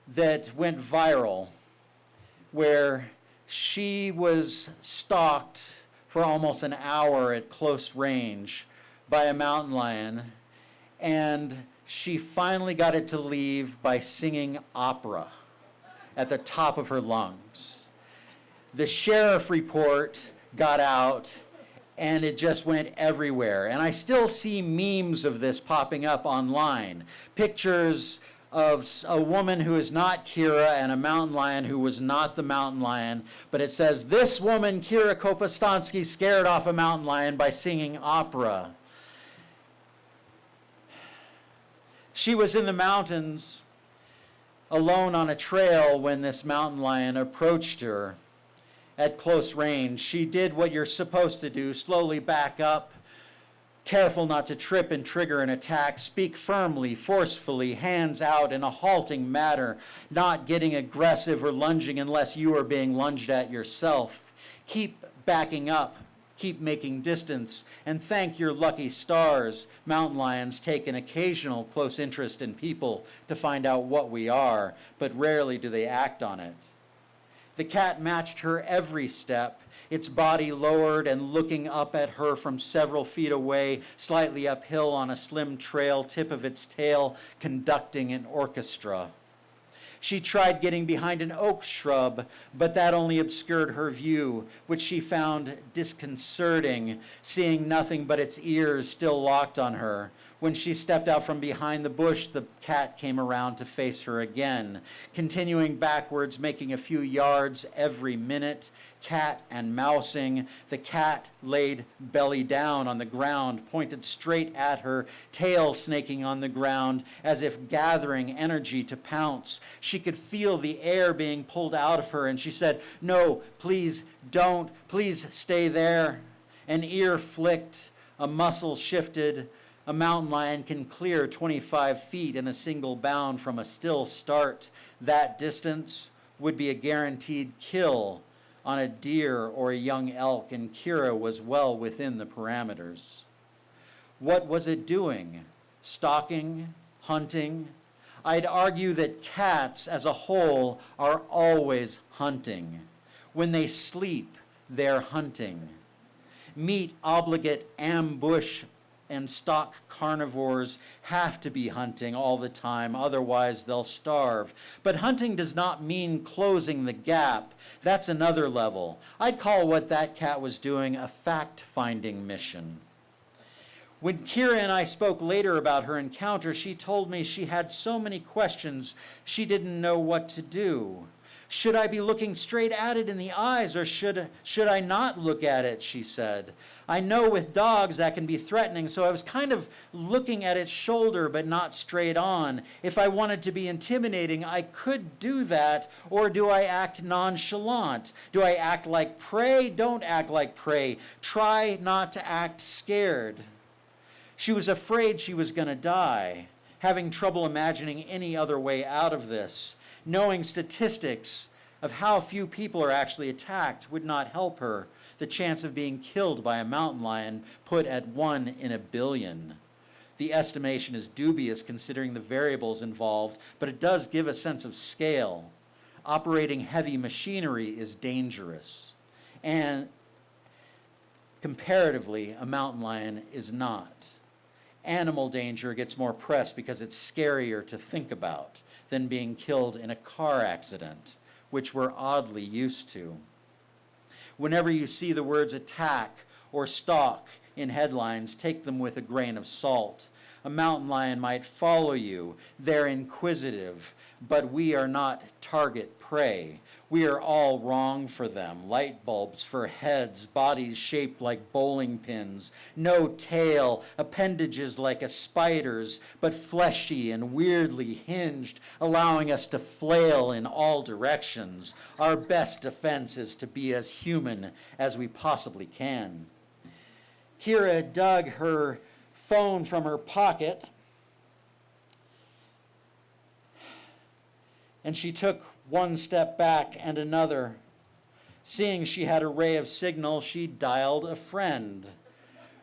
that went viral, where she was stalked for almost an hour at close range by a mountain lion, and she finally got it to leave by singing opera at the top of her lungs. The sheriff report got out, and it just went everywhere. And I still see memes of this popping up online. Pictures of a woman who is not Kira and a mountain lion who was not the mountain lion. But it says, this woman, Kira Kopostansky, scared off a mountain lion by singing opera. She was in the mountains alone on a trail when this mountain lion approached her at close range. She did what you're supposed to do, slowly back up, careful not to trip and trigger an attack, speak firmly, forcefully, hands out in a halting manner, not getting aggressive or lunging unless you are being lunged at yourself. Keep backing up, keep making distance, and thank your lucky stars. Mountain lions take an occasional close interest in people to find out what we are, but rarely do they act on it. The cat matched her every step, its body lowered and looking up at her from several feet away, slightly uphill on a slim trail, tip of its tail conducting an orchestra. She tried getting behind an oak shrub, but that only obscured her view, which she found disconcerting, seeing nothing but its ears still locked on her. When she stepped out from behind the bush, the cat came around to face her again, continuing backwards, making a few yards every minute, cat and mousing. The cat laid belly down on the ground, pointed straight at her, tail snaking on the ground, as if gathering energy to pounce. She could feel the air being pulled out of her, and she said, "No, please don't. Please stay there." An ear flicked, a muscle shifted. A mountain lion can clear 25 feet in a single bound from a still start. That distance would be a guaranteed kill on a deer or a young elk, and Kira was well within the parameters. What was it doing? Stalking? Hunting? I'd argue that cats as a whole are always hunting. When they sleep, they're hunting. Meat obligate ambush and stock carnivores have to be hunting all the time, otherwise they'll starve. But hunting does not mean closing the gap. That's another level. I'd call what that cat was doing a fact-finding mission. When Kira and I spoke later about her encounter, she told me she had so many questions she didn't know what to do. Should I be looking straight at it in the eyes, or should I not look at it, she said. I know with dogs that can be threatening, so I was kind of looking at its shoulder but not straight on. If I wanted to be intimidating, I could do that, or do I act nonchalant? Do I act like prey? Don't act like prey. Try not to act scared. She was afraid she was going to die, having trouble imagining any other way out of this. Knowing statistics of how few people are actually attacked would not help her. The chance of being killed by a mountain lion put at 1 in a billion. The estimation is dubious considering the variables involved, but it does give a sense of scale. Operating heavy machinery is dangerous, and comparatively, a mountain lion is not. Animal danger gets more press because it's scarier to think about than being killed in a car accident, which we're oddly used to. Whenever you see the words attack or stalk in headlines, take them with a grain of salt. A mountain lion might follow you. They're inquisitive, but we are not target prey. We are all wrong for them. Light bulbs for heads, bodies shaped like bowling pins. No tail, appendages like a spider's, but fleshy and weirdly hinged, allowing us to flail in all directions. Our best defense is to be as human as we possibly can. Kira dug her phone from her pocket, and she took one step back and another. Seeing she had a ray of signal, she dialed a friend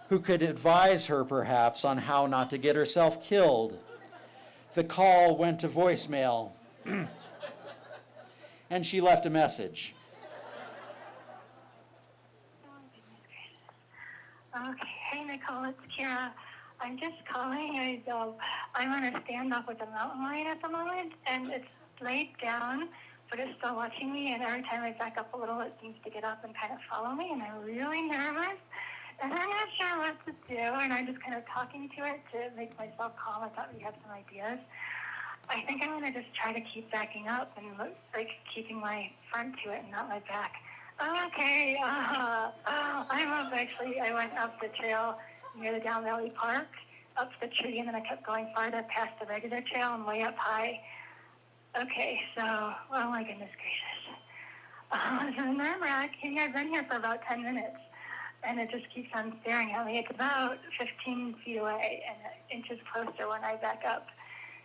who could advise her perhaps on how not to get herself killed. The call went to voicemail, and she left a message. Okay, hey Nicole, it's Kira. I'm just calling. I'm on a standoff with a mountain lion at the moment, and it's laid down, but it's still watching me, and every time I back up a little, it seems to get up and kind of follow me, and I'm really nervous, and I'm not sure what to do, and I'm just kind of talking to it to make myself calm. I thought we had some ideas. I think I'm going to just try to keep backing up and keeping my front to it and not my back. Okay, I'm up actually. I went up the trail near the Down Valley Park, up the tree, and then I kept going farther past the regular trail and way up high. Okay, so, oh my goodness gracious. So remember, I've been here for about 10 minutes, and it just keeps on staring at me. It's about 15 feet away, and inches closer when I back up.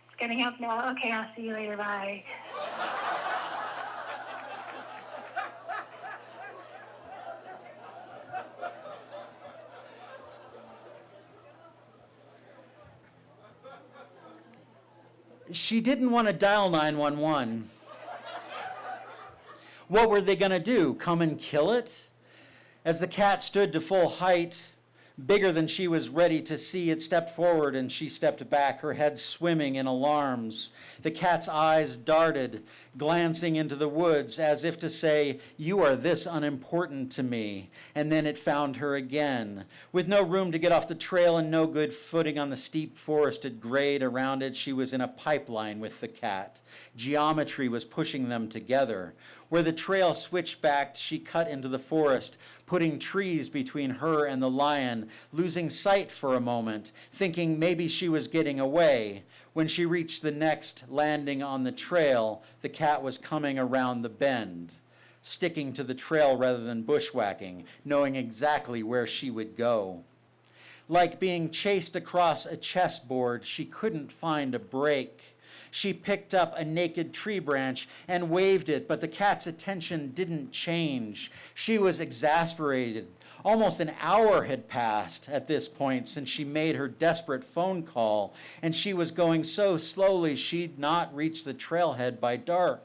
It's getting up now. Okay, I'll see you later. Bye. She didn't want to dial 911. What were they going to do? Come and kill it? As the cat stood to full height, bigger than she was ready to see, it stepped forward and she stepped back, her head swimming in alarms. The cat's eyes darted, glancing into the woods as if to say, "You are this unimportant to me." And then it found her again. With no room to get off the trail and no good footing on the steep forested grade around it, she was in a pipeline with the cat. Geometry was pushing them together. Where the trail switched back, she cut into the forest, putting trees between her and the lion, losing sight for a moment, thinking maybe she was getting away. When she reached the next landing on the trail, the cat was coming around the bend, sticking to the trail rather than bushwhacking, knowing exactly where she would go. Like being chased across a chessboard, she couldn't find a break. She picked up a naked tree branch and waved it, but the cat's attention didn't change. She was exasperated. Almost an hour had passed at this point since she made her desperate phone call, and she was going so slowly she'd not reach the trailhead by dark.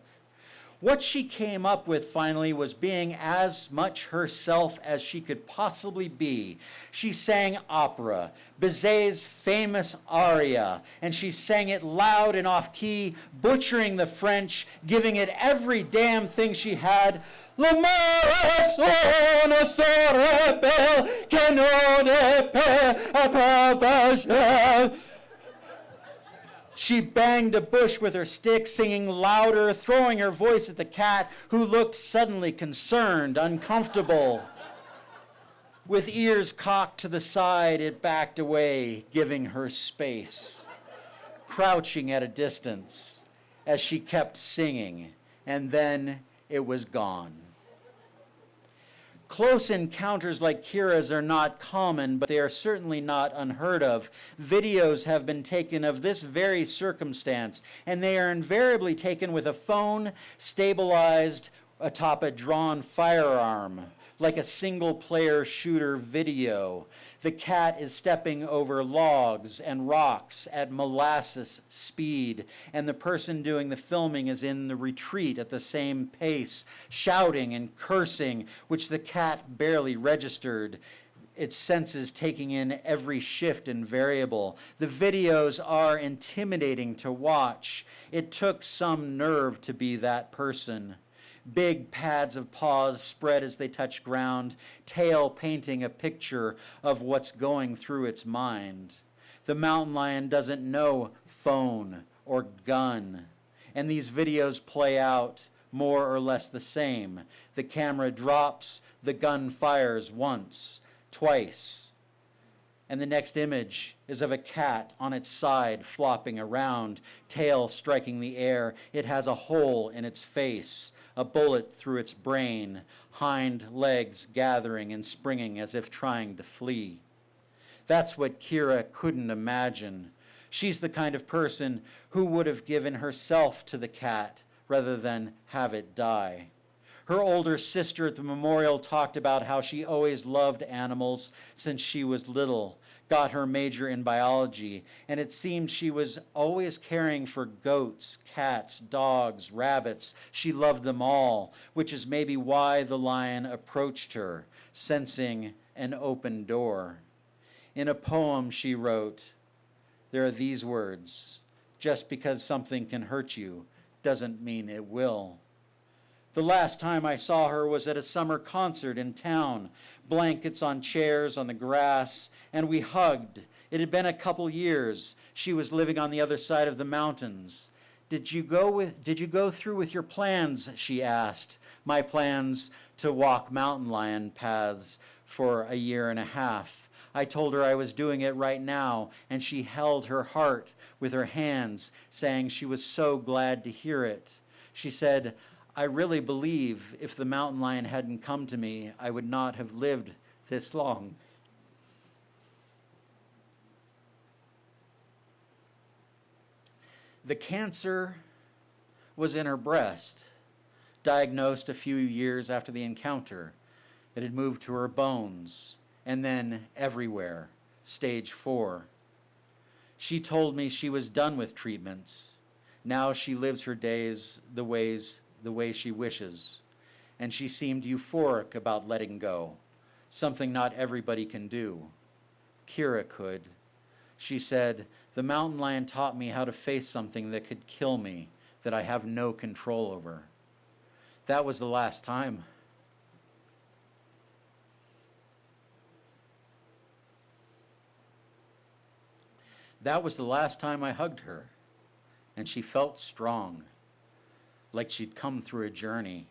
What she came up with finally was being as much herself as she could possibly be. She sang opera, Bizet's famous aria, and she sang it loud and off-key, butchering the French, giving it every damn thing she had. Le marathon ne se rappelle que non épée à partager. She banged a bush with her stick, singing louder, throwing her voice at the cat, who looked suddenly concerned, uncomfortable. With ears cocked to the side, it backed away, giving her space, crouching at a distance as she kept singing, and then it was gone. Close encounters like Kira's are not common, but they are certainly not unheard of. Videos have been taken of this very circumstance, and they are invariably taken with a phone stabilized atop a drawn firearm, like a single-player shooter video. The cat is stepping over logs and rocks at molasses speed, and the person doing the filming is in the retreat at the same pace, shouting and cursing, which the cat barely registered, its senses taking in every shift and variable. The videos are intimidating to watch. It took some nerve to be that person. Big pads of paws spread as they touch ground, tail painting a picture of what's going through its mind. The mountain lion doesn't know phone or gun. And these videos play out more or less the same. The camera drops, the gun fires once, twice. And the next image is of a cat on its side flopping around, tail striking the air. It has a hole in its face, a bullet through its brain, hind legs gathering and springing as if trying to flee. That's what Kira couldn't imagine. She's the kind of person who would have given herself to the cat rather than have it die. Her older sister at the memorial talked about how she always loved animals since she was little, got her major in biology, and it seemed she was always caring for goats, cats, dogs, rabbits. She loved them all, which is maybe why the lion approached her, sensing an open door. In a poem she wrote, there are these words, just because something can hurt you doesn't mean it will. The last time I saw her was at a summer concert in town, blankets on chairs on the grass, and we hugged. It had been a couple years. She was living on the other side of the mountains. Did you go through with your plans, she asked. My plans to walk mountain lion paths for a year and a half. I told her I was doing it right now, and she held her heart with her hands, saying she was so glad to hear it. She said, I really believe if the mountain lion hadn't come to me, I would not have lived this long. The cancer was in her breast, diagnosed a few years after the encounter. It had moved to her bones, and then everywhere, stage 4. She told me she was done with treatments. Now she lives her days the way she wishes, and she seemed euphoric about letting go, something not everybody can do. Kira could. She said, the mountain lion taught me how to face something that could kill me, that I have no control over. That was the last time. That was the last time I hugged her, and she felt strong, like she'd come through a journey.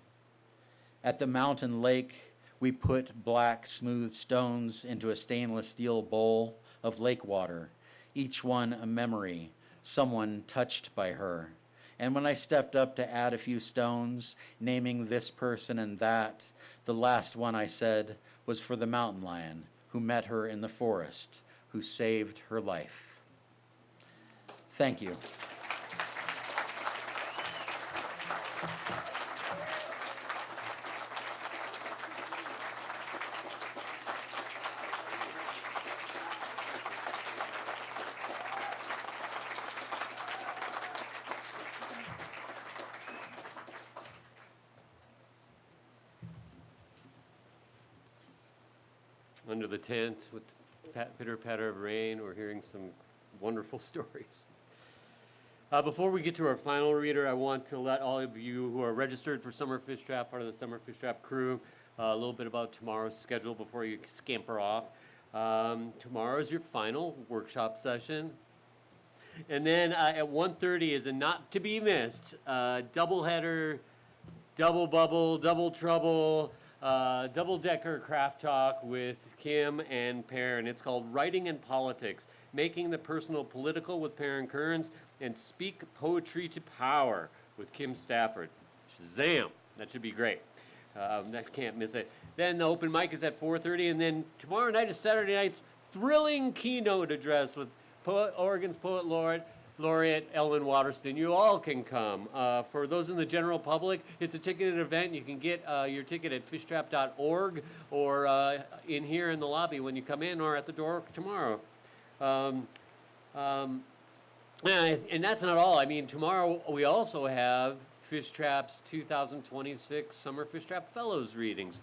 At the mountain lake, we put black, smooth stones into a stainless steel bowl of lake water, each one a memory, someone touched by her. And when I stepped up to add a few stones, naming this person and that, the last one I said was for the mountain lion who met her in the forest, who saved her life. Thank you. Under the tent with pitter patter of rain, we're hearing some wonderful stories. Before we get to our final reader, I want to let all of you who are registered for Summer Fishtrap, part of the Summer Fishtrap crew, a little bit about tomorrow's schedule before you scamper off. Tomorrow is your final workshop session. And then at 1:30 is a not to be missed double header, double bubble, double trouble, double-decker craft talk with Kim and Perrin. It's called Writing and Politics, Making the Personal Political with Perrin Kerns, and Speak Poetry to Power with Kim Stafford. Shazam! That should be great. That can't miss it. Then the open mic is at 4:30, and then tomorrow night is Saturday night's thrilling keynote address with Oregon's Poet Laureate Ellen Waterston. You all can come. For those in the general public, it's a ticketed event. You can get your ticket at fishtrap.org or in here in the lobby when you come in or at the door tomorrow. And that's not all. I mean, tomorrow we also have Fishtrap's 2026 Summer Fishtrap Fellows readings,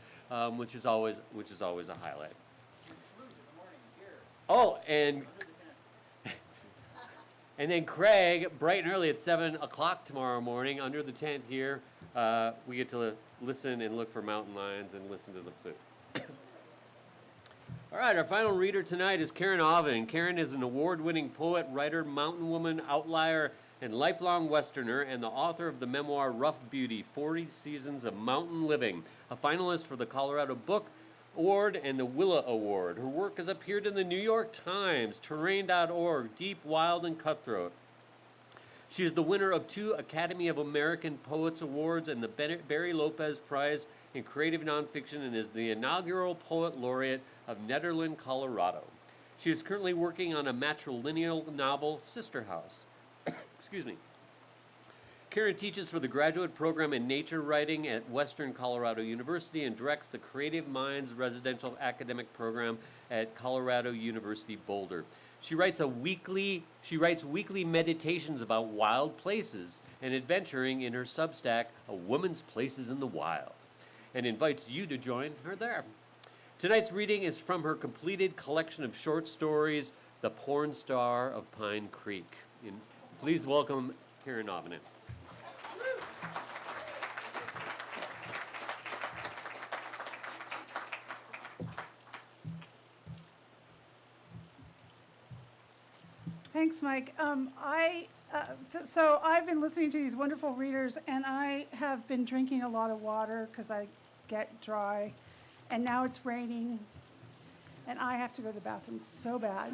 which is always a highlight. Oh, and then Craig, bright and early at 7 o'clock tomorrow morning, under the tent here, we get to listen and look for mountain lions and listen to the flute. All right, our final reader tonight is Karen Auvinen. Karen is an award-winning poet, writer, mountain woman, outlier, and lifelong Westerner, and the author of the memoir Rough Beauty, 40 Seasons of Mountain Living, a finalist for the Colorado Book Award and the Willa Award. Her work has appeared in the New York Times, Terrain.org, Deep, Wild, and Cutthroat. She is the winner of 2 Academy of American Poets Awards and the Barry Lopez Prize in Creative Nonfiction, and is the inaugural Poet Laureate of Nederland, Colorado. She is currently working on a matrilineal novel, Sister House. Excuse me. Karen teaches for the graduate program in nature writing at Western Colorado University and directs the Creative Minds residential academic program at Colorado University Boulder. She writes weekly meditations about wild places and adventuring in her Substack, A Woman's Places in the Wild, and invites you to join her there. Tonight's reading is from her completed collection of short stories, The Porn Star of Pine Creek. And please welcome Karen Auvinen. Thanks, Mike. So I've been listening to these wonderful readers, and I have been drinking a lot of water because I get dry, and now it's raining, and I have to go to the bathroom so bad.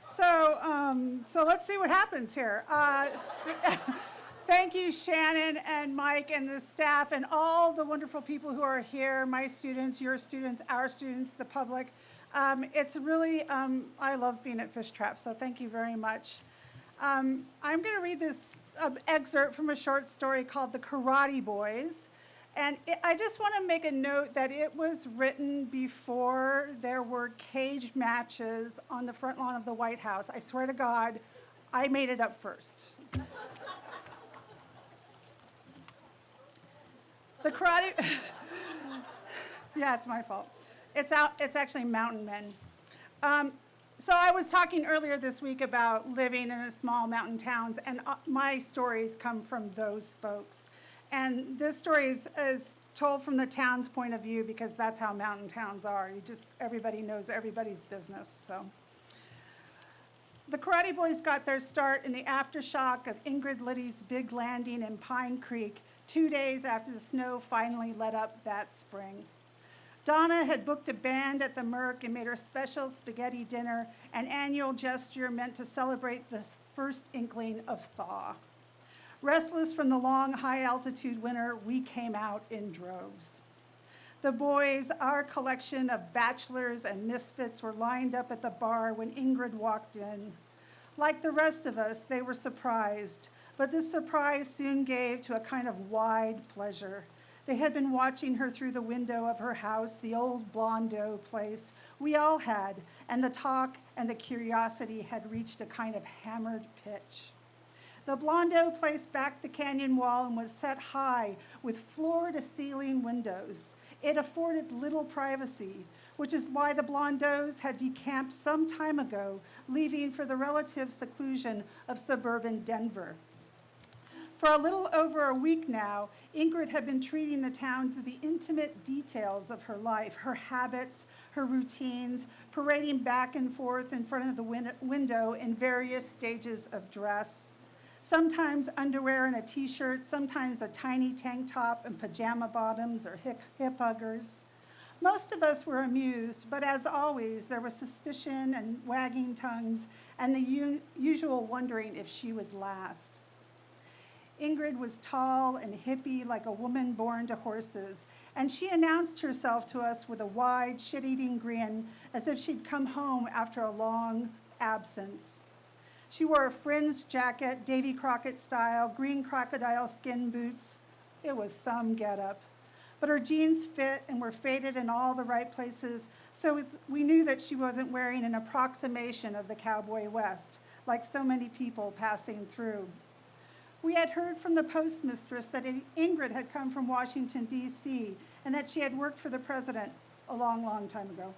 So let's see what happens here. Thank you, Shannon and Mike and the staff and all the wonderful people who are here, my students, your students, our students, the public. It's really, I love being at Fishtrap, so thank you very much. I'm going to read this excerpt from a short story called The Karate Boys. And I just want to make a note that it was written before there were cage matches on the front lawn of the White House. I swear to God, I made it up first. The karate, yeah, it's my fault. It's actually mountain men. So I was talking earlier this week about living in a small mountain towns, and my stories come from those folks. And this story is told from the town's point of view because that's how mountain towns are. Everybody knows everybody's business, so. The Karate Boys got their start in the aftershock of Ingrid Liddy's big landing in Pine Creek 2 days after the snow finally let up that spring. Donna had booked a band at the Merc and made her special spaghetti dinner, an annual gesture meant to celebrate the first inkling of thaw. Restless from the long, high-altitude winter, we came out in droves. The boys, our collection of bachelors and misfits, were lined up at the bar when Ingrid walked in. Like the rest of us, they were surprised, but this surprise soon gave to a kind of wide pleasure. They had been watching her through the window of her house, the old Blondeau place. We all had, and the talk and the curiosity had reached a kind of hammered pitch. The Blondeau place backed the canyon wall and was set high with floor-to-ceiling windows. It afforded little privacy, which is why the Blondeaus had decamped some time ago, leaving for the relative seclusion of suburban Denver. For a little over a week now, Ingrid had been treating the town to the intimate details of her life, her habits, her routines, parading back and forth in front of the window in various stages of dress. Sometimes underwear and a t-shirt, sometimes a tiny tank top and pajama bottoms or hip huggers. Most of us were amused, but as always, there was suspicion and wagging tongues and the usual wondering if she would last. Ingrid was tall and hippie like a woman born to horses, and she announced herself to us with a wide, shit-eating grin as if she'd come home after a long absence. She wore a fringed jacket, Davy Crockett style, green crocodile skin boots. It was some getup. But her jeans fit and were faded in all the right places, so we knew that she wasn't wearing an approximation of the Cowboy West, like so many people passing through. We had heard from the postmistress that Ingrid had come from Washington, D.C., and that she had worked for the president a long, long time ago.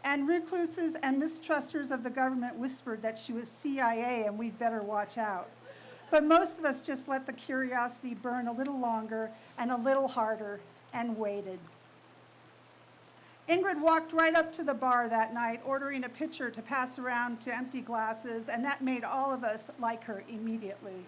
And recluses and mistrusters of the government whispered that she was CIA and we'd better watch out. But most of us just let the curiosity burn a little longer and a little harder and waited. Ingrid walked right up to the bar that night, ordering a pitcher to pass around to empty glasses, and that made all of us like her immediately.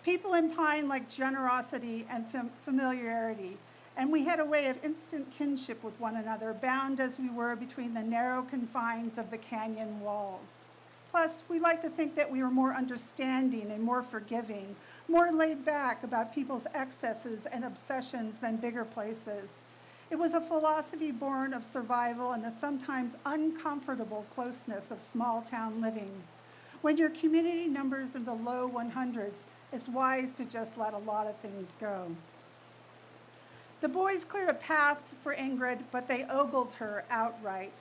People in Pine like generosity and familiarity, and we had a way of instant kinship with one another, bound as we were between the narrow confines of the canyon walls. Plus, we like to think that we were more understanding and more forgiving, more laid back about people's excesses and obsessions than bigger places. It was a philosophy born of survival and the sometimes uncomfortable closeness of small town living. When your community numbers in the low 100s, it's wise to just let a lot of things go. The boys cleared a path for Ingrid, but they ogled her outright.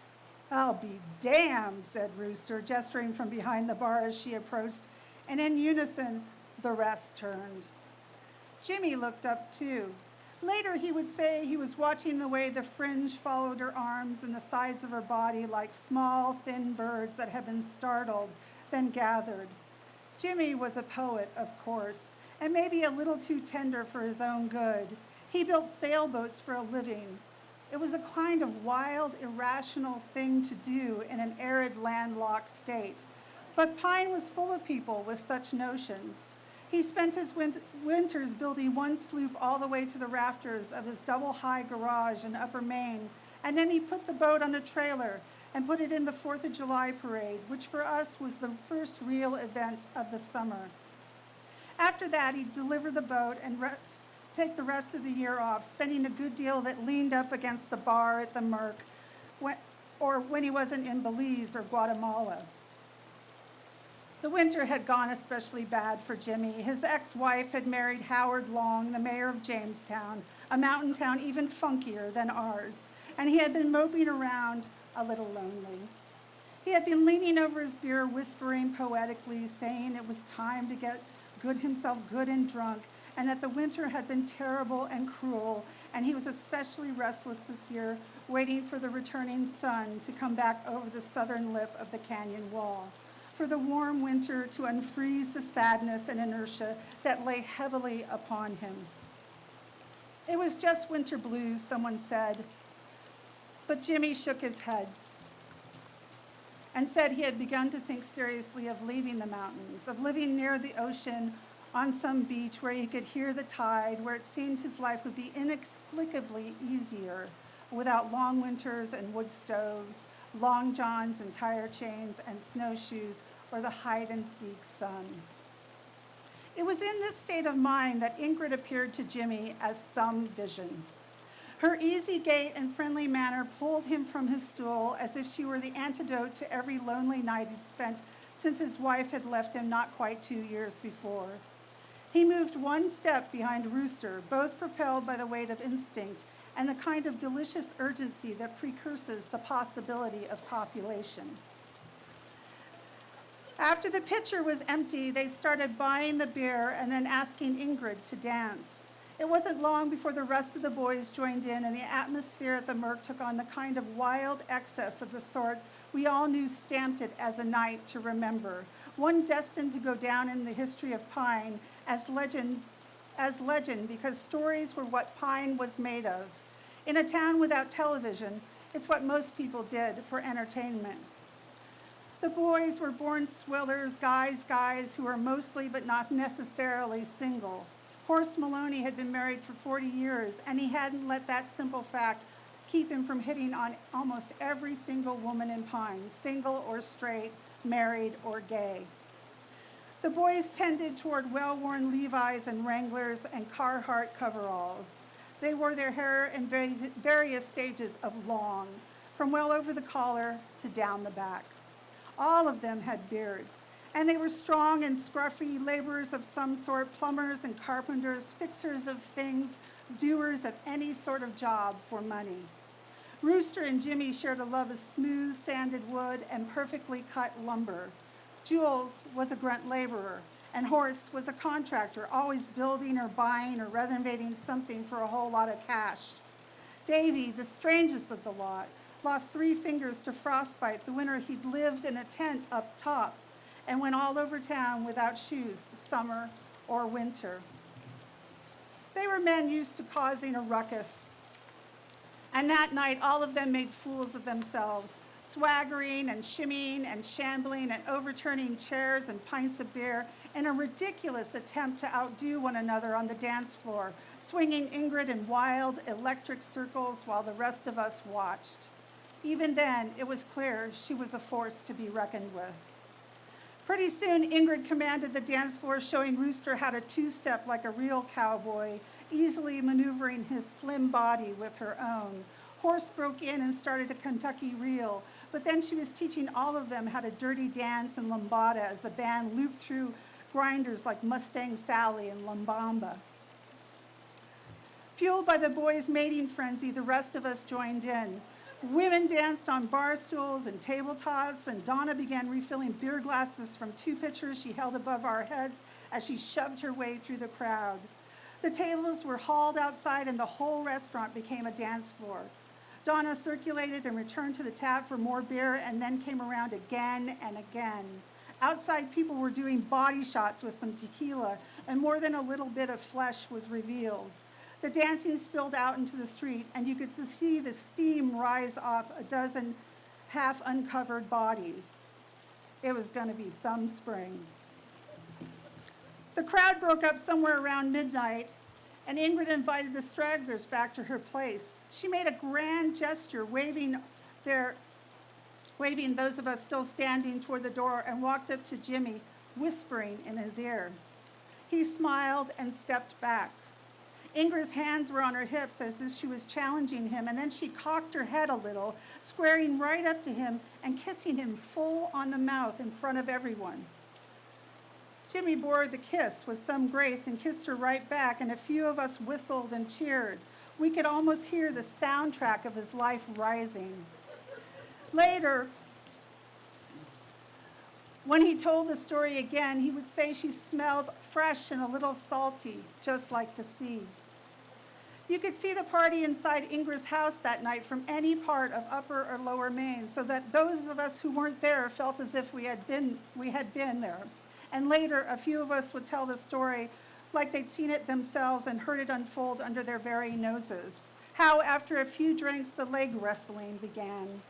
"I'll be damned," said Rooster, gesturing from behind the bar as she approached, and in unison, the rest turned. Jimmy looked up too. Later, he would say he was watching the way the fringe followed her arms and the sides of her body like small, thin birds that had been startled, then gathered. Jimmy was a poet, of course, and maybe a little too tender for his own good. He built sailboats for a living. It was a kind of wild, irrational thing to do in an arid, landlocked state. But Pine was full of people with such notions. He spent his winters building one sloop all the way to the rafters of his double-high garage in Upper Maine, and then he put the boat on a trailer and put it in the 4th of July parade, which for us was the first real event of the summer. After that, he'd deliver the boat and take the rest of the year off, spending a good deal of it leaned up against the bar at the Merc, or when he wasn't in Belize or Guatemala. The winter had gone especially bad for Jimmy. His ex-wife had married Howard Long, the mayor of Jamestown, a mountain town even funkier than ours, and he had been moping around a little lonely. He had been leaning over his beer, whispering poetically, saying it was time to get himself good and drunk, and that the winter had been terrible and cruel, and he was especially restless this year, waiting for the returning sun to come back over the southern lip of the canyon wall, for the warm winter to unfreeze the sadness and inertia that lay heavily upon him. It was just winter blues, someone said, but Jimmy shook his head and said he had begun to think seriously of leaving the mountains, of living near the ocean on some beach where he could hear the tide, where it seemed his life would be inexplicably easier without long winters and wood stoves, long johns and tire chains and snowshoes, or the hide-and-seek sun. It was in this state of mind that Ingrid appeared to Jimmy as some vision. Her easy gait and friendly manner pulled him from his stool as if she were the antidote to every lonely night he'd spent since his wife had left him not quite 2 years before. He moved one step behind Rooster, both propelled by the weight of instinct and the kind of delicious urgency that precurses the possibility of copulation. After the pitcher was empty, they started buying the beer and then asking Ingrid to dance. It wasn't long before the rest of the boys joined in, and the atmosphere at the Merc took on the kind of wild excess of the sort we all knew stamped it as a night to remember, one destined to go down in the history of Pine as legend because stories were what Pine was made of. In a town without television, it's what most people did for entertainment. The boys were born swillers, guys who were mostly but not necessarily single. Horace Maloney had been married for 40 years, and he hadn't let that simple fact keep him from hitting on almost every single woman in Pine, single or straight, married or gay. The boys tended toward well-worn Levi's and Wranglers and Carhartt coveralls. They wore their hair in various stages of long, from well over the collar to down the back. All of them had beards, and they were strong and scruffy, laborers of some sort, plumbers and carpenters, fixers of things, doers of any sort of job for money. Rooster and Jimmy shared a love of smooth, sanded wood and perfectly cut lumber. Jules was a grunt laborer, and Horace was a contractor, always building or buying or renovating something for a whole lot of cash. Davy, the strangest of the lot, lost 3 fingers to frostbite the winter he'd lived in a tent up top and went all over town without shoes, summer or winter. They were men used to causing a ruckus. And that night, all of them made fools of themselves, swaggering and shimmying and shambling and overturning chairs and pints of beer in a ridiculous attempt to outdo one another on the dance floor, swinging Ingrid in wild, electric circles while the rest of us watched. Even then, it was clear she was a force to be reckoned with. Pretty soon, Ingrid commanded the dance floor, showing Rooster how to two-step like a real cowboy, easily maneuvering his slim body with her own. Horse broke in and started a Kentucky reel, but then she was teaching all of them how to dirty dance and lambada as the band looped through grinders like Mustang Sally and Lambamba. Fueled by the boys' mating frenzy, the rest of us joined in. Women danced on bar stools and tabletops, and Donna began refilling beer glasses from 2 pitchers she held above our heads as she shoved her way through the crowd. The tables were hauled outside, and the whole restaurant became a dance floor. Donna circulated and returned to the tap for more beer, and then came around again and again. Outside, people were doing body shots with some tequila, and more than a little bit of flesh was revealed. The dancing spilled out into the street, and you could see the steam rise off a dozen half-uncovered bodies. It was going to be some spring. The crowd broke up somewhere around midnight, and Ingrid invited the stragglers back to her place. She made a grand gesture, waving those of us still standing toward the door, and walked up to Jimmy, whispering in his ear. He smiled and stepped back. Ingrid's hands were on her hips as if she was challenging him, and then she cocked her head a little, squaring right up to him and kissing him full on the mouth in front of everyone. Jimmy bore the kiss with some grace and kissed her right back, and a few of us whistled and cheered. We could almost hear the soundtrack of his life rising. Later, when he told the story again, he would say she smelled fresh and a little salty, just like the sea. You could see the party inside Ingrid's house that night from any part of Upper or Lower Maine, so that those of us who weren't there felt as if we had been there. And later, a few of us would tell the story like they'd seen it themselves and heard it unfold under their very noses. How, after a few drinks, the leg wrestling began.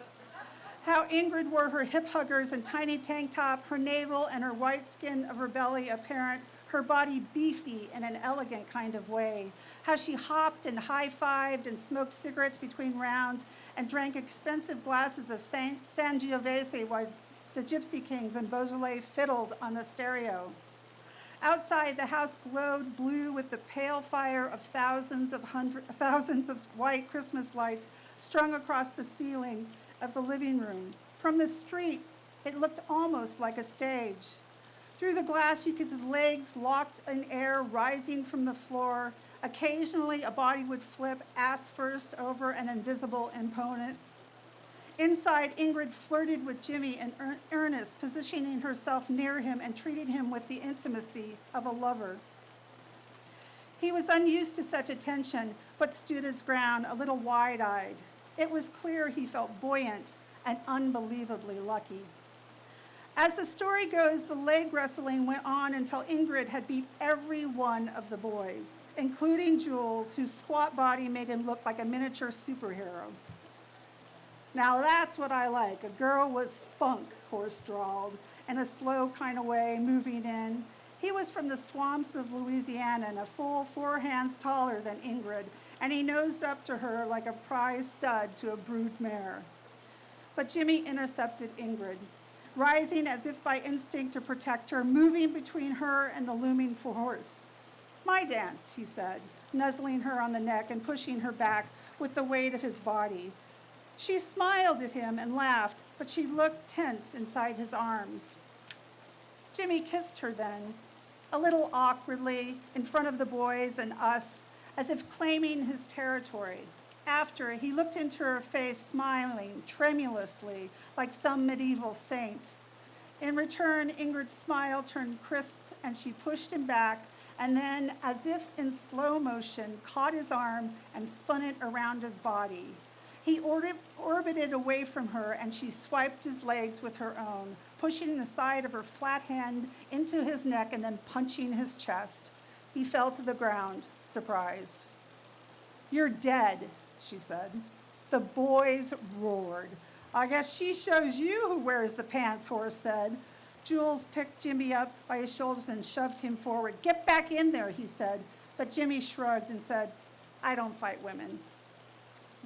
How Ingrid wore her hip huggers and tiny tank top, her navel and her white skin of her belly apparent, her body beefy in an elegant kind of way. How she hopped and high-fived and smoked cigarettes between rounds and drank expensive glasses of Sangiovese while the Gypsy Kings and Beaujolais fiddled on the stereo. Outside, the house glowed blue with the pale fire of thousands of white Christmas lights strung across the ceiling of the living room. From the street, it looked almost like a stage. Through the glass, you could see legs locked in air rising from the floor. Occasionally, a body would flip ass first over an invisible opponent. Inside, Ingrid flirted with Jimmy in earnest, positioning herself near him and treating him with the intimacy of a lover. He was unused to such attention, but stood his ground, a little wide-eyed. It was clear he felt buoyant and unbelievably lucky. As the story goes, the leg wrestling went on until Ingrid had beat every one of the boys, including Jules, whose squat body made him look like a miniature superhero. Now that's what I like. A girl with spunk, Horst drawled, in a slow kind of way, moving in. He was from the swamps of Louisiana and a full 4 hands taller than Ingrid, and he nosed up to her like a prize stud to a brood mare. But Jimmy intercepted Ingrid, rising as if by instinct to protect her, moving between her and the looming horse. "My dance," he said, nuzzling her on the neck and pushing her back with the weight of his body. She smiled at him and laughed, but she looked tense inside his arms. Jimmy kissed her then, a little awkwardly, in front of the boys and us, as if claiming his territory. After, he looked into her face, smiling tremulously, like some medieval saint. In return, Ingrid's smile turned crisp, and she pushed him back, and then, as if in slow motion, caught his arm and spun it around his body. He orbited away from her, and she swiped his legs with her own, pushing the side of her flat hand into his neck and then punching his chest. He fell to the ground, surprised. "You're dead," she said. The boys roared. I guess she shows you who wears the pants, Horace said. Jules picked Jimmy up by his shoulders and shoved him forward. Get back in there, he said. But Jimmy shrugged and said, I don't fight women.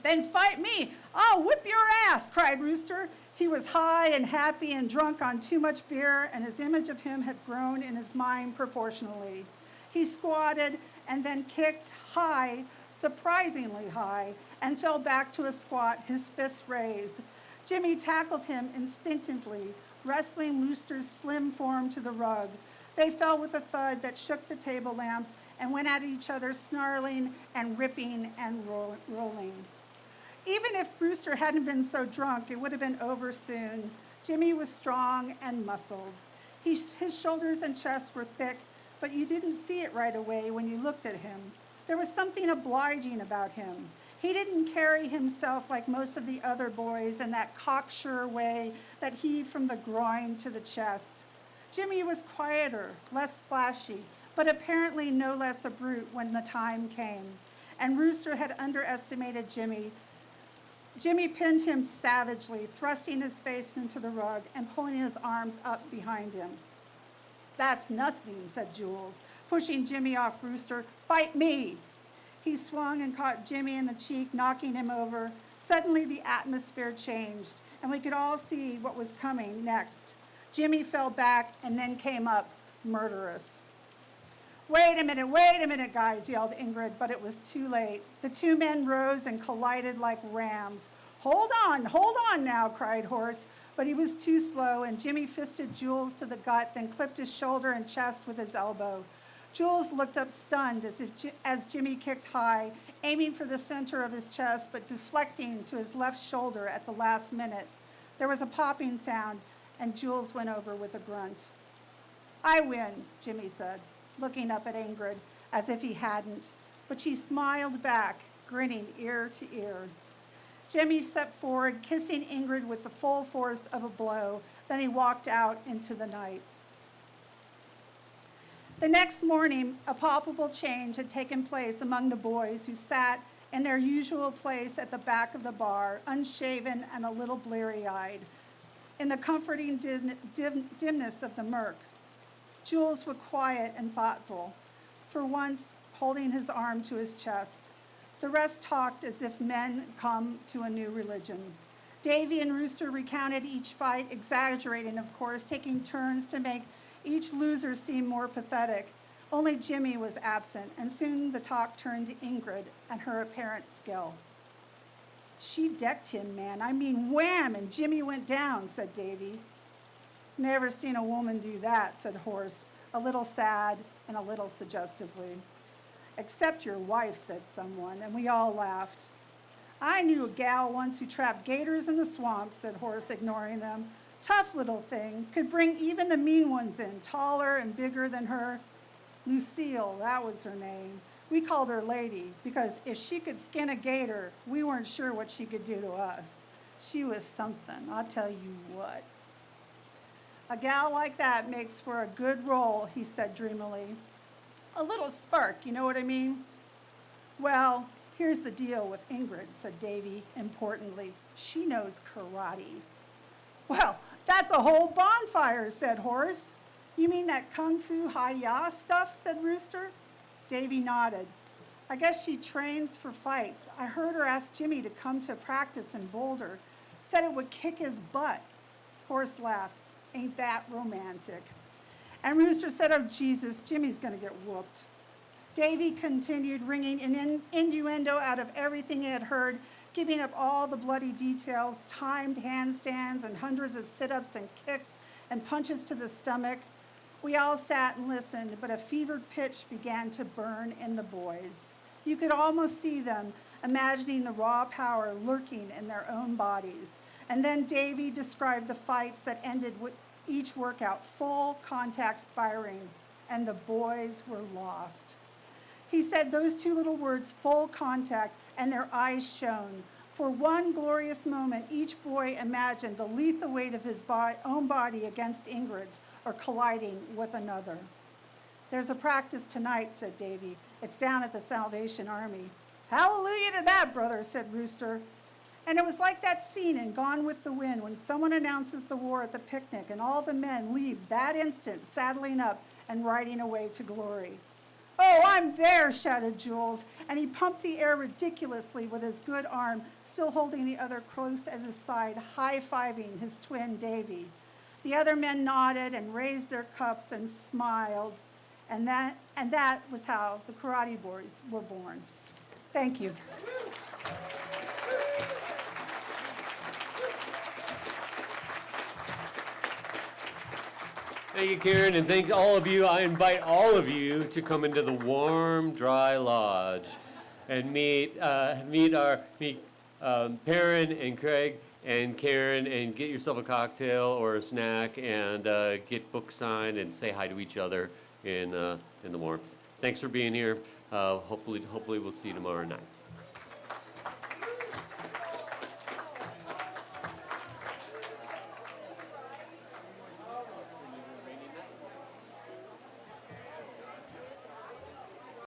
Then fight me. I'll whip your ass, cried Rooster. He was high and happy and drunk on too much beer, and his image of him had grown in his mind proportionally. He squatted and then kicked high, surprisingly high, and fell back to a squat, his fists raised. Jimmy tackled him instinctively, wrestling Rooster's slim form to the rug. They fell with a thud that shook the table lamps and went at each other, snarling and ripping and rolling. Even if Rooster hadn't been so drunk, it would have been over soon. Jimmy was strong and muscled. His shoulders and chest were thick, but you didn't see it right away when you looked at him. There was something obliging about him. He didn't carry himself like most of the other boys in that cocksure way that heaved from the groin to the chest. Jimmy was quieter, less flashy, but apparently no less a brute when the time came. And Rooster had underestimated Jimmy. Jimmy pinned him savagely, thrusting his face into the rug and pulling his arms up behind him. That's nothing, said Jules, pushing Jimmy off Rooster. Fight me! He swung and caught Jimmy in the cheek, knocking him over. Suddenly the atmosphere changed, and we could all see what was coming next. Jimmy fell back and then came up, murderous. Wait a minute, guys, yelled Ingrid, but it was too late. The two men rose and collided like rams. Hold on now, cried Horace, but he was too slow, and Jimmy fisted Jules to the gut, then clipped his shoulder and chest with his elbow. Jules looked up stunned as Jimmy kicked high, aiming for the center of his chest, but deflecting to his left shoulder at the last minute. There was a popping sound, and Jules went over with a grunt. I win, Jimmy said, looking up at Ingrid as if he hadn't, but she smiled back, grinning ear to ear. Jimmy stepped forward, kissing Ingrid with the full force of a blow. Then he walked out into the night. The next morning, a palpable change had taken place among the boys who sat in their usual place at the back of the bar, unshaven and a little bleary-eyed, in the comforting dimness of the murk. Jules was quiet and thoughtful, for once holding his arm to his chest. The rest talked as if men come to a new religion. Davy and Rooster recounted each fight, exaggerating, of course, taking turns to make each loser seem more pathetic. Only Jimmy was absent, and soon the talk turned to Ingrid and her apparent skill. She decked him, man. I mean, wham, and Jimmy went down, said Davy. Never seen a woman do that, said Horace, a little sad and a little suggestively. Except your wife, said someone, and we all laughed. I knew a gal once who trapped gators in the swamp, said Horace, ignoring them. Tough little thing, could bring even the mean ones in, taller and bigger than her. Lucille, that was her name. We called her Lady, because if she could skin a gator, we weren't sure what she could do to us. She was something, I'll tell you what. A gal like that makes for a good role, he said dreamily. A little spark, you know what I mean? Well, here's the deal with Ingrid, said Davy importantly. She knows karate. Well, that's a whole bonfire, said Horace. You mean that kung fu hi-ya stuff, said Rooster? Davy nodded. I guess she trains for fights. I heard her ask Jimmy to come to practice in Boulder. Said it would kick his butt. Horace laughed. Ain't that romantic? And Rooster said, oh, Jesus, Jimmy's going to get whooped. Davy continued, wringing an innuendo out of everything he had heard, giving up all the bloody details, timed handstands and hundreds of sit-ups and kicks and punches to the stomach. We all sat and listened, but a fevered pitch began to burn in the boys. You could almost see them imagining the raw power lurking in their own bodies. And then Davy described the fights that ended with each workout, full contact sparring, and the boys were lost. He said those two little words, full contact, and their eyes shone. For one glorious moment, each boy imagined the lethal weight of his own body against Ingrid's or colliding with another. There's a practice tonight, said Davy. It's down at the Salvation Army. Hallelujah to that, brother, said Rooster. And it was like that scene in Gone with the Wind when someone announces the war at the picnic and all the men leave that instant, saddling up and riding away to glory. "Oh, I'm there," shouted Jules, and he pumped the air ridiculously with his good arm, still holding the other close at his side, high-fiving his twin Davy. The other men nodded and raised their cups and smiled, and that was how the Karate Boys were born. Thank you. Thank you, Karen, and thank all of you. I invite all of you to come into the warm, dry lodge and meet Perrin and Craig and Karen, and get yourself a cocktail or a snack, and get books signed and say hi to each other in the warmth. Thanks for being here. Hopefully we'll see you tomorrow night.